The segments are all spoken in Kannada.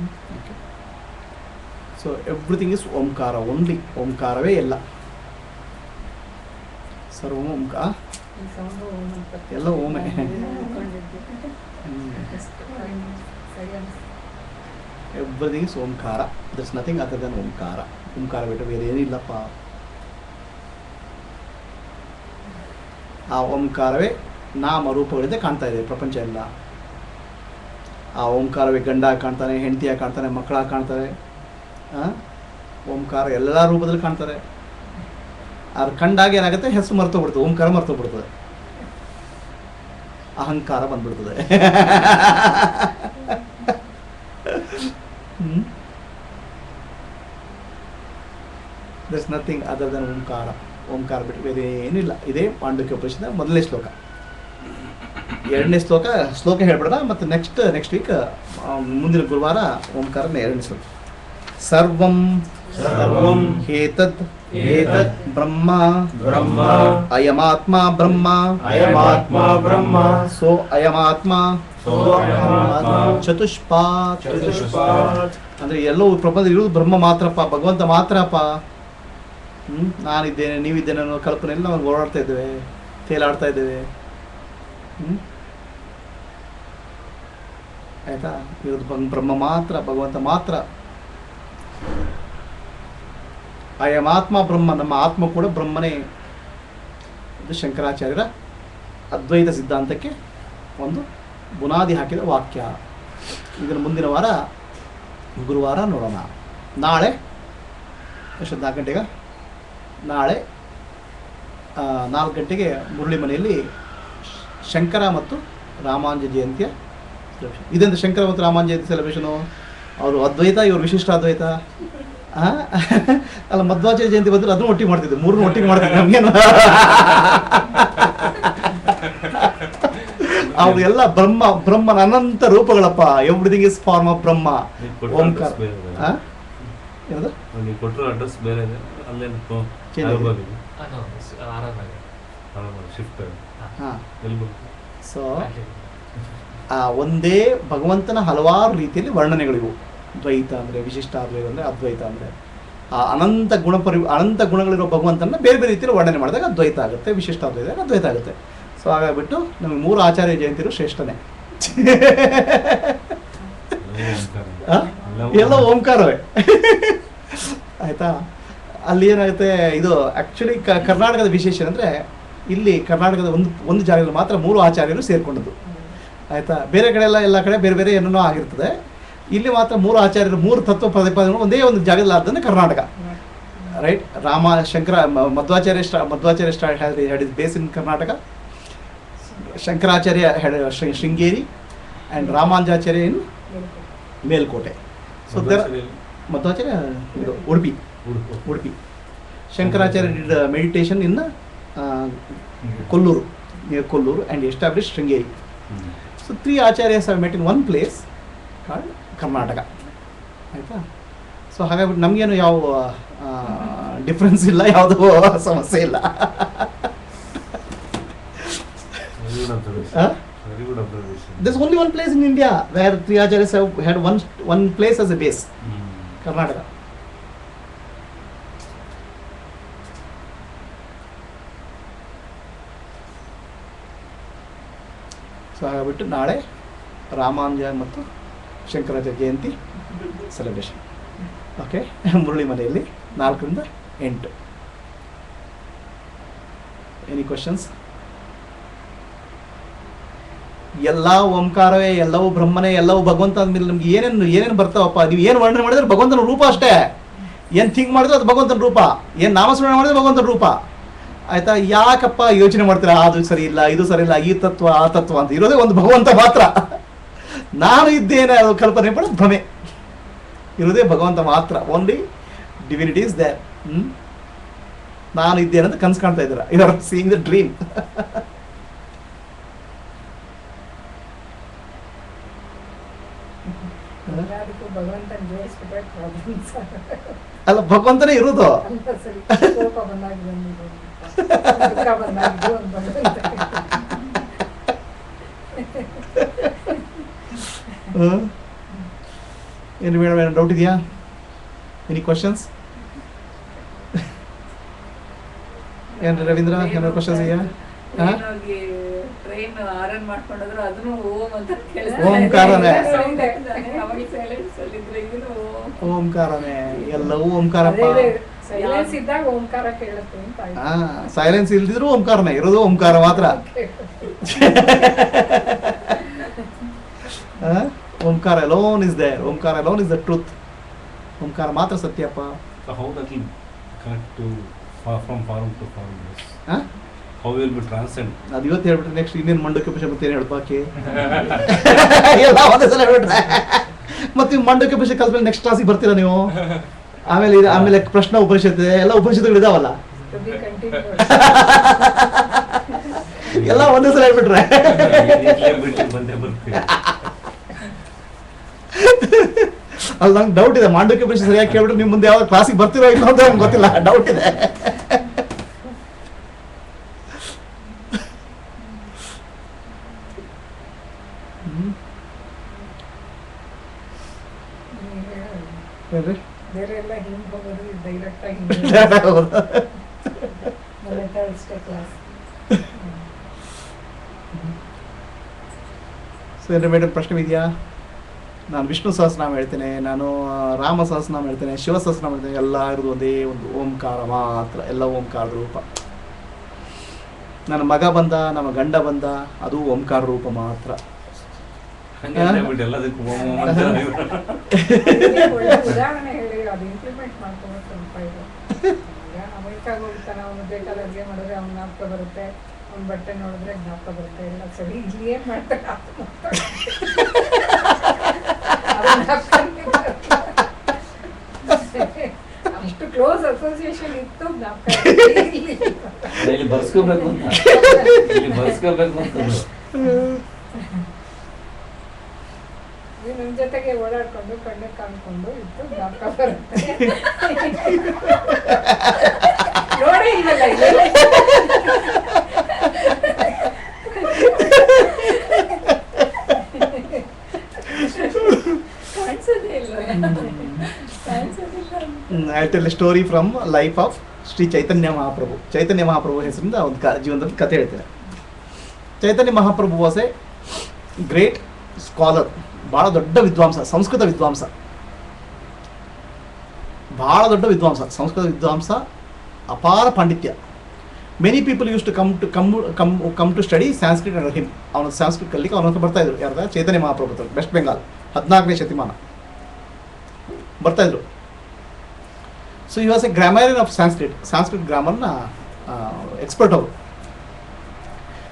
Okay. So everything is Omkara only. ಓಂಕಾರವೇ ಎಲ್ಲ. ಸರ್ವಂ ಓಂಕಾರ ಎಲ್ಲ ಓಮೆ. Everything is Omkara. That's nothing other than Omkara. Omkara ಬಿಟ್ಟು ಬೇರೆ ಏನಿಲ್ಲಪ್ಪ. ಆ ಓಂಕಾರವೇ ನಾಮರೂಪಗಳಿಂದ ಕಾಣ್ತಾ ಇದೆ ಪ್ರಪಂಚ ಎಲ್ಲ. ಆ ಓಂಕಾರವೇ ಗಂಡ ಕಾಣ್ತಾನೆ, ಹೆಂಡತಿಯಾಗಿ ಕಾಣ್ತಾನೆ, ಮಕ್ಕಳಾಗಿ ಕಾಣ್ತಾರೆ. ಓಂಕಾರ ಎಲ್ಲ ರೂಪದಲ್ಲಿ ಕಾಣ್ತಾರೆ. ಅದು ಕಂಡಾಗ ಏನಾಗುತ್ತೆ, ಹೆಸರು ಮರ್ತೋಗ್ಬಿಡ್ತದೆ, ಓಂಕಾರ ಮರ್ತೋಗ್ಬಿಡ್ತದೆ, ಅಹಂಕಾರ ಬಂದ್ಬಿಡ್ತದೆ. That's nothing other than Omkara. Omkara ಬಿಟ್ಟು ಬೇರೆ ಏನಿಲ್ಲ. ಇದೇ ಮಾಂಡವ್ಯ ಉಪನಿಷತ್ತಿನ ಮೊದಲನೇ ಶ್ಲೋಕ. ಎರಡನೇ ಶ್ಲೋಕ ಹೇಳ್ಬಿಡೋಣ. ಮತ್ತು ನೆಕ್ಸ್ಟ್ ವೀಕ್ ಮುಂದಿನ ಗುರುವಾರ ಓಂಕಾರನ ಎರಡನೇ ಶ್ಲೋಕ. ಸರ್ವಂ ಹೇತದ್ ಬ್ರಹ್ಮ ಅಯಮಾತ್ಮ ಬ್ರಹ್ಮ ಸೋ ಅಯಮಾತ್ಮ ಚತುಷ್ಪಾತ್. ಅಂದ್ರೆ ಎಲ್ಲವೂ ಪ್ರಪಂಚ ಇರುವುದು ಬ್ರಹ್ಮ ಮಾತ್ರಪ್ಪ, ಭಗವಂತ ಮಾತ್ರಪ್ಪ. ನಾನಿದ್ದೇನೆ, ನೀವಿದ್ದೇನೆ ಅನ್ನೋ ಕಲ್ಪನೆ ಎಲ್ಲ ನಾವು ಓಡಾಡ್ತಾ ಇದ್ದೇವೆ, ತೇಲಾಡ್ತಾ ಇದ್ದೇವೆ. ಆಯ್ತಾ? ಇರೋದು ಬ್ರಹ್ಮ ಮಾತ್ರ, ಭಗವಂತ ಮಾತ್ರ. ಅಯಮಾತ್ಮ ಬ್ರಹ್ಮ, ನಮ್ಮ ಆತ್ಮ ಕೂಡ ಬ್ರಹ್ಮನೇ. ಇದು ಶಂಕರಾಚಾರ್ಯರ ಅದ್ವೈತ ಸಿದ್ಧಾಂತಕ್ಕೆ ಒಂದು ಬುನಾದಿ ಹಾಕಿದ ವಾಕ್ಯ. ಇದನ್ನು ಮುಂದಿನ ವಾರ ಗುರುವಾರ ನೋಡೋಣ. ನಾಳೆ ಎಷ್ಟು 4 ಗಂಟೆಗೆ? ನಾಳೆ 4 ಗಂಟೆಗೆ ಮುರಳಿ ಮನೆಯಲ್ಲಿ ಶಂಕರ ಮತ್ತು ರಾಮಾನುಜ ಜಯಂತಿಯ ಸೆಲೆಬ್ರೇಷನ್. ಇದೆಂತ ಶಂಕರ ಮತ್ತು ರಾಮಾನುಜ ಜಯಂತಿ ಸೆಲೆಬ್ರೇಷನು? ಅವರು ಅದ್ವೈತ, ಇವರು ವಿಶಿಷ್ಟ ಅದ್ವೈತ. ಅಲ್ಲ, ಮಧ್ವಾಚಾರ್ಯ ಜಯಂತಿ ಬಂದರೆ ಅದನ್ನು ಒಟ್ಟಿಗೆ ಮಾಡ್ತಿದ್ದೆ, 3 ಒಟ್ಟಿಗೆ ಮಾಡ್ತಿದ್ದೆ. ನಮಗೇನು ಅವ್ರು ಎಲ್ಲ ಬ್ರಹ್ಮನ ಅನಂತ ರೂಪಗಳಪ್ಪ. ಎವ್ರಿಥಿಂಗ್ ಇಸ್ ಫಾರ್ಮ್ ಆಫ್ ಬ್ರಹ್ಮ. ಓಂಕಾರ. ಏನದು ಅಡ್ರೆಸ್ ಬೇರೆ ಇದೆ. ಸೊ ಒಂದೇ ಭಗವಂತನ ಹಲವಾರು ರೀತಿಯಲ್ಲಿ ವರ್ಣನೆಗಳಿವು. ದ್ವೈತ ಅಂದರೆ, ವಿಶಿಷ್ಟ ಅದ್ವೈತ ಅಂದರೆ, ಅದ್ವೈತ ಅಂದರೆ ಆ ಅನಂತ ಗುಣಗಳಿರೋ ಭಗವಂತನ ಬೇರೆ ಬೇರೆ ರೀತಿಯಲ್ಲಿ ವರ್ಣನೆ ಮಾಡಿದಾಗ ಅದ್ವೈತ ಆಗುತ್ತೆ, ವಿಶಿಷ್ಟ ಅದ್ವೈತ ಅದ್ವೈತ ಆಗುತ್ತೆ. ಸೊ ಹಾಗಾಗ್ಬಿಟ್ಟು ನಮಗೆ 3 ಆಚಾರ್ಯ ಜಯಂತಿರು ಶ್ರೇಷ್ಠನೇ. ಎಲ್ಲ ಓಂಕಾರವೇ. ಆಯಿತಾ? ಅಲ್ಲಿ ಏನಾಗುತ್ತೆ, ಇದು ಆ್ಯಕ್ಚುಲಿ ಕರ್ನಾಟಕದ ವಿಶೇಷ ಅಂದರೆ, ಇಲ್ಲಿ ಕರ್ನಾಟಕದ ಒಂದು ಜಾಗದಲ್ಲಿ ಮಾತ್ರ 3 ಆಚಾರ್ಯರು ಸೇರಿಕೊಂಡದ್ದು. ಆಯಿತಾ? ಬೇರೆ ಕಡೆ ಎಲ್ಲ ಕಡೆ ಬೇರೆ ಬೇರೆ ಏನೇನೋ ಆಗಿರ್ತದೆ. ಇಲ್ಲಿ ಮಾತ್ರ 3 ಆಚಾರ್ಯರು 3 ತತ್ವ ಪ್ರತಿಪಾದನೆ ಒಂದೇ ಒಂದು ಜಾಗದಲ್ಲಿ ಆದ್ದನ್ನು Karnataka. Right? Madhvacharya had his base in Karnataka, Shankaracharya had Sringeri, and Ramanujacharya in Melkote. So Madhvacharya ಇದು Udupi. Shankaracharya did meditation in Kollur, near Kollur, and establish Sringeri. So 3 acharyas have met in one place called Karnataka. ಆಯಿತಾ? ಸೊ ಹಾಗಾಗಿ ನಮಗೇನು ಯಾವ ಡಿಫ್ರೆನ್ಸ್ ಇಲ್ಲ, ಯಾವುದೂ ಸಮಸ್ಯೆ ಇಲ್ಲ. There's only one place in India where 3 acharyas have had one place as a base. Karnataka. So ಹಾಗಾಗ್ಬಿಟ್ಟು ನಾಳೆ ರಾಮಾನುಜ ಮತ್ತು ಶಂಕರಾಚಾರ್ಯ ಜಯಂತಿ ಸೆಲೆಬ್ರೇಷನ್. ಓಕೆ, ಮುರಳಿ ಮನೆಯಲ್ಲಿ 4 ರಿಂದ 8. Any questions? ಎಲ್ಲ ಓಂಕಾರವೇ, ಎಲ್ಲವೂ ಬ್ರಹ್ಮನೇ, ಎಲ್ಲವೂ ಭಗವಂತ ಅಂದಮೇಲೆ ನಮ್ಗೆ ಏನೇನು ಬರ್ತಾವಪ್ಪ? ನೀವು ಏನು ವರ್ಣನೆ ಮಾಡಿದ್ರೆ ಭಗವಂತನ ರೂಪ ಅಷ್ಟೇ. ಏನು ಥಿಂಕ್ ಮಾಡಿದ್ರೆ ಅದು ಭಗವಂತನ ರೂಪ, ಏನು ನಾಮಸ್ಮರಣೆ ಮಾಡಿದ್ರೆ ಭಗವಂತನ ರೂಪ. ಆಯಿತಾ? ಯಾಕಪ್ಪ ಯೋಚನೆ ಮಾಡ್ತೀರಾ ಅದು ಸರಿ ಇಲ್ಲ, ಇದು ಸರಿ ಇಲ್ಲ, ಈ ತತ್ವ ಆ ತತ್ವ ಅಂತ? ಇರೋದೇ ಒಂದು ಭಗವಂತ ಮಾತ್ರ. ನಾನು ಇದ್ದೇನೆ ಅದು ಕಲ್ಪನೆ ಪಡೋದು ಭ್ರಮೆ. ಇರೋದೇ ಭಗವಂತ ಮಾತ್ರ. Only divinity is there. ನಾನು ಇದ್ದೇನೆ ಅಂತ ಕನಸು ಕಾಣ್ತಾ ಇದ್ದೀರಾ? You are seeing the dream. ಅಲ್ಲ, ಭಗವಂತನೇ ಇರುವುದು. ಏನು ಮೇಡಮ್ ಏನು ಡೌಟ್ ಇದೆಯಾ? Any questions? ಏನು ರವೀಂದ್ರ ಏನೋ ಕ್ವಶನ್ಸ್ ಇದೆಯಾ? ಟ್ರೈನ್ ಆರನ್ ಮಾಡ್ಕೊಂಡ್ರು ಅದನ್ನು ಓಂ ಅಂತ ಓಂಕಾರನೇ. ಇದನ್ನು ಓಂಕಾರನೇ, ಎಲ್ಲವೂ ಓಂಕಾರಪ್ಪ. ಸೈಲೆನ್ಸ್ ಇದ್ದಾಗ ಓಂಕಾರ ಕೇಳುತ್ತೆ ಅಂತ ಆಯ್ತು. ಸೈಲೆನ್ಸ್ ಇಲ್ದಿದ್ರು ಓಂಕಾರನೇ, ಇರೋದು ಓಂಕಾರ ಮಾತ್ರ. ಓಂಕಾರ alone is there. Omkara alone is the truth. ಓಂಕಾರ ಮಾತ್ರ Satyappa. So how that will connect to from form to formless? Huh? How will be transcend? ಅದು ಇವತ್ತು ಹೇಳ್ಬಿಟ್ರೆ ನೆಕ್ಸ್ಟ್ ಇನ್ನೇನು ಮಂಡಕ್ಯ ಉಪನಿಷತ್ ಮತ್ತೆ ಏನು ಹೇಳ್ಬಾಕಿ ಎಲ್ಲ ಒಂದೇ ಸಲ ಹೇಳ್ಬಿಟ್ರೆ ಮತ್ತೆ ಮಂಡಕ್ಯ ಉಪನಿಷತ್ ಕಲ್ತ್ಮೇಲೆ ನೆಕ್ಸ್ಟ್ ಕ್ಲಾಸಿಗೆ ಬರ್ತೀರಾ ನೀವು? ಆಮೇಲೆ ಪ್ರಶ್ನೆ ಉಪನಿಷತ್ ಎಲ್ಲ ಉಪನಿಷತ್ತುಗಳು ಇದಾವಲ್ಲ, To be continued. ಎಲ್ಲ ಒಂದೇ ಸಲ ಹೇಳ್ಬಿಟ್ರೆ ಬಂದೇ ಬರ್ತೀವಿ. ಅಲ್ಲಿ ನಂಗೆ ಡೌಟ್ ಇದೆ, ಮಾಂಡಕ್ಯ ಉಪನಿಷತ್ ಸರಿಯಾಗಿ ಕೇಳ್ಬಿಟ್ರೆ ನಿಮ್ಮ ಮುಂದೆ ಯಾವ್ದು ಕ್ಲಾಸಿಗೆ ಬರ್ತಿರೋ ಇಲ್ಲ ಅಂತ ನಂಗೆ ಗೊತ್ತಿಲ್ಲ, ಡೌಟ್ ಇದೆ. ಏನ್ರಿ? ಬೇರೆ ಎಲ್ಲ ಹಿಂಗ್ ಹೋಗೋದು ಡೈರೆಕ್ಟ್ ಆಗಿ ಕ್ಲಾಸ್. ಸೊ ಏನ್ರಿ ಮೇಡಮ್ ಪ್ರಶ್ನೆ ಇದೆಯಾ? ನಾನು ವಿಷ್ಣು ಸಹಸ್ರನಾಮ ಹೇಳ್ತೇನೆ, ನಾನು ರಾಮ ಸಹಸ್ರನಾಮ ಹೇಳ್ತೇನೆ, ಶಿವ ಸಹಸ್ರನಾಮ ಹೇಳ್ತೇನೆ, ಎಲ್ಲ ಇರೋದು ಒಂದೇ ಒಂದು ಓಂಕಾರ ಮಾತ್ರ, ಎಲ್ಲ ಓಂಕಾರದ ರೂಪ. ನನ್ನ ಮಗ ಬಂದ, ನಮ್ಮ ಗಂಡ ಬಂದ, ಅದು ಓಂಕಾರ ರೂಪ ಮಾತ್ರ. ಹಂಗೆ ಹೇಳ್ಬಿಟ್ಟು ಎಲ್ಲದಕ್ಕೂ ಓಂ ಓಂ ಅಂತ ನೀವು. ಒಳ್ಳೆ ಉದಾಹರಣೆ ಹೇಳಿ ಅದು ಇಂಪ್ಲಿಮೆಂಟ್ ಮಾಡ್ಕೊಂಡು ಸ್ವಲ್ಪ ಇದು. ಈಗ ಅಮೆರಿಕಾಗ ಹೋಗ್ತಾನೆ, ಅವನು ಬೇಕಾದ ಅಡುಗೆ ಮಾಡಿದ್ರೆ ಅವ್ನ ಜ್ಞಾಪಕ ಬರುತ್ತೆ, ಅವ್ನ ಬಟ್ಟೆ ನೋಡಿದ್ರೆ ಜ್ಞಾಪಕ ಬರುತ್ತೆ, ಎಲ್ಲ ಸರಿ. ಇಲ್ಲಿ ಏನ್ ಮಾಡ್ತಾರೆ ಅಷ್ಟು ಕ್ಲೋಸ್ ಅಸೋಸಿಯೇಷನ್ ಇತ್ತು, ಜ್ಞಾಪಕ ಇಲ್ಲಿ ಬರ್ಸ್ಕೋಬೇಕು ಅಂತ, ಇಲ್ಲಿ ಬರ್ಸ್ಕೋಬೇಕು ಅಂತ. ನಿಮ್ ಜೊತೆಗೆ ಓಡಾಡ್ಕೊಂಡು ಕಣ್ಣು ಕಾಣ್ಕೊಂಡು ಇತ್ತು, ಜ್ಞಾಪಕ ಬರುತ್ತೆ. ನೋಡಿ ಇವೆಲ್ಲ ಕಾಣಿಸೋದೇ ಇಲ್ಲ. I tell a story from life of Shri Chaitanya Mahaprabhu. Chaitanya ಮಹಾಪ್ರಭು ಹೆಸರಿಂದ ಒಂದು ಜೀವನದಲ್ಲಿ ಕಥೆ ಹೇಳ್ತೇನೆ. ಚೈತನ್ಯ ಮಹಾಪ್ರಭು ವಾಸ್ ಎ ಗ್ರೇಟ್ ಸ್ಕಾಲರ್, ಭಾಳ ದೊಡ್ಡ ವಿದ್ವಾಂಸ, ಸಂಸ್ಕೃತ ವಿದ್ವಾಂಸ, ಭಾಳ ದೊಡ್ಡ ವಿದ್ವಾಂಸ, ಸಂಸ್ಕೃತ ವಿದ್ವಾಂಸ, ಅಪಾರ ಪಾಂಡಿತ್ಯ. Many people use to come to study Sanskrit under him. ಅವನ ಸಂಸ್ಕೃತ್ ಕಲಿಕ್ಕೆ ಅವನ ಹತ್ರ ಬರ್ತಾಯಿದ್ರು. ಯಾರ್ದ? ಚೈತನ್ಯ ಮಹಾಪ್ರಭು, ವೆಸ್ಟ್ ಬೆಂಗಾಲ್, 14ನೇ ಶತಮಾನ ಬರ್ತಾಯಿದ್ರು. ಸೊ ಈ was a grammarian of Sanskrit ಗ್ರಾಮರ್ನ ಎಕ್ಸ್ಪರ್ಟ್ ಅವರು.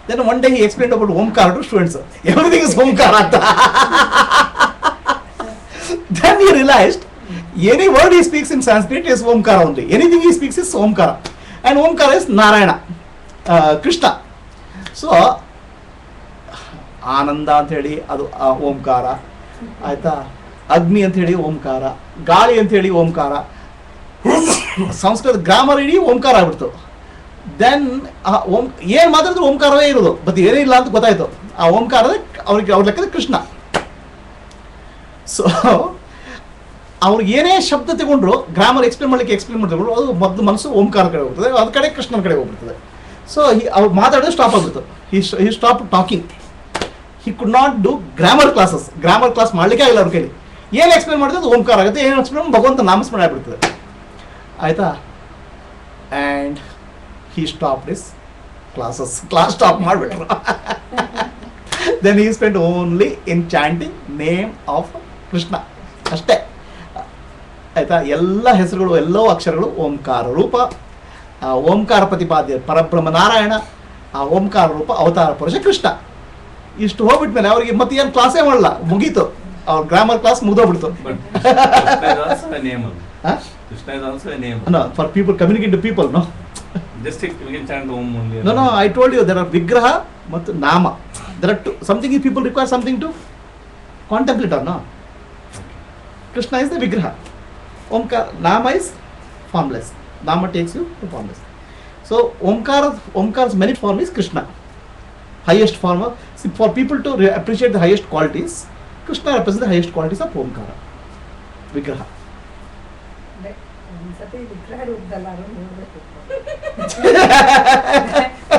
Then one day he explain about Omkara to students. Everything is Omkara ಅಂತ. Then he realised any word he speaks in Sanskrit is Omkara only. Anything he speaks is Omkara. And Omkara is Narayana, Krishna. So, ಆನಂದ ಅಂತ ಹೇಳಿ ಅದು ಓಂಕಾರ ಆಯ್ತಾ, ಅಗ್ನಿ ಅಂತ ಹೇಳಿ ಓಂಕಾರ, ಗಾಳಿ ಅಂತ ಹೇಳಿ ಓಂಕಾರ. ಸಂಸ್ಕೃತ ಗ್ರಾಮರ್ ಇಡೀ ಓಂಕಾರ ಆಗ್ಬಿಡ್ತು. ದೆನ್ ಏನು ಮಾತಾಡಿದ್ರು ಓಂಕಾರವೇ ಇರೋದು, ಬಟ್ ಏನಿಲ್ಲ ಅಂತ ಗೊತ್ತಾಯ್ತು. ಆ ಓಂಕಾರದ ಅವ್ರ ಲೆಕ್ಕದ ಕೃಷ್ಣ. ಸೊ ಅವ್ರಿಗೆ ಏನೇ ಶಬ್ದ ತಗೊಂಡ್ರು ಗ್ರಾಮರ್ ಎಕ್ಸ್ಪ್ಲೇನ್ ಮಾಡಿದ್ರು ಅದು ಮೊದಲು ಮನಸ್ಸು ಓಂಕಾರ ಕಡೆ ಹೋಗ್ತದೆ, ಅದ ಕಡೆ ಕೃಷ್ಣನ ಕಡೆ ಹೋಗ್ಬಿಡ್ತದೆ. ಸೊ ಅವ್ರು ಮಾತಾಡೋದು ಸ್ಟಾಪ್ ಆಗ್ಬಿಡ್ತು. He stop talking. He could not do grammar class ಮಾಡಲಿಕ್ಕೆ ಆಗಿಲ್ಲ ಅವ್ರ ಕೈಲಿ. ಏನು ಎಕ್ಸ್ಪ್ಲೇನ್ ಮಾಡಿದ್ರೆ ಅದು ಓಂಕಾರ ಆಗುತ್ತೆ, ಏನು ಎಕ್ಸ್ಪ್ಲೇನ್ ಭಗವಂತ ನಾಮಸ್ಮರಣೆ ಆಗ್ಬಿಡ್ತದೆ ಆಯಿತಾ. And he stop this class stop ಮಾಡಿಬಿಟ್ರು. Then he spend only in chanting name of Krishna ಅಷ್ಟೇ ಆಯಿತಾ. ಎಲ್ಲ ಹೆಸರುಗಳು, ಎಲ್ಲವೂ ಅಕ್ಷರಗಳು ಓಂಕಾರ ರೂಪ. ಆ ಓಂಕಾರ ಪ್ರತಿಪಾದ್ಯ ಪರಬ್ರಹ್ಮ ನಾರಾಯಣ, ಆ ಓಂಕಾರ ರೂಪ ಅವತಾರ ಪುರುಷ ಕೃಷ್ಣ. ಇಷ್ಟು ಹೋಗ್ಬಿಟ್ಮೇಲೆ ಅವ್ರಿಗೆ ಮತ್ತೆ ಏನು ಕ್ಲಾಸೇ ಮಾಡಲ್ಲ, ಮುಗೀತು. ಅವ್ರ ಗ್ರಾಮರ್ ಕ್ಲಾಸ್ ಮುಗಿದೋಗ್ಬಿಡ್ತು. For people communicate to people no. No, I told you there are vigraha ಮತ್ತು ನಾಮ. There are two. Something is people require something to contemplate or no. Krishna is the vigraha. Nama is formless. Nama takes you to formless. So Omkara's many form is Krishna. Highest form of, see, for people to appreciate the highest qualities, Krishna represents the highest qualities of Omkara. ವಿಗ್ರಹ. ಅದೇ ಒಂದ್ಸತಿ ವಿಗ್ರಹ ರೂಪದಲ್ಲಾದ್ರೂ ನೋಡ್ಬೇಕು.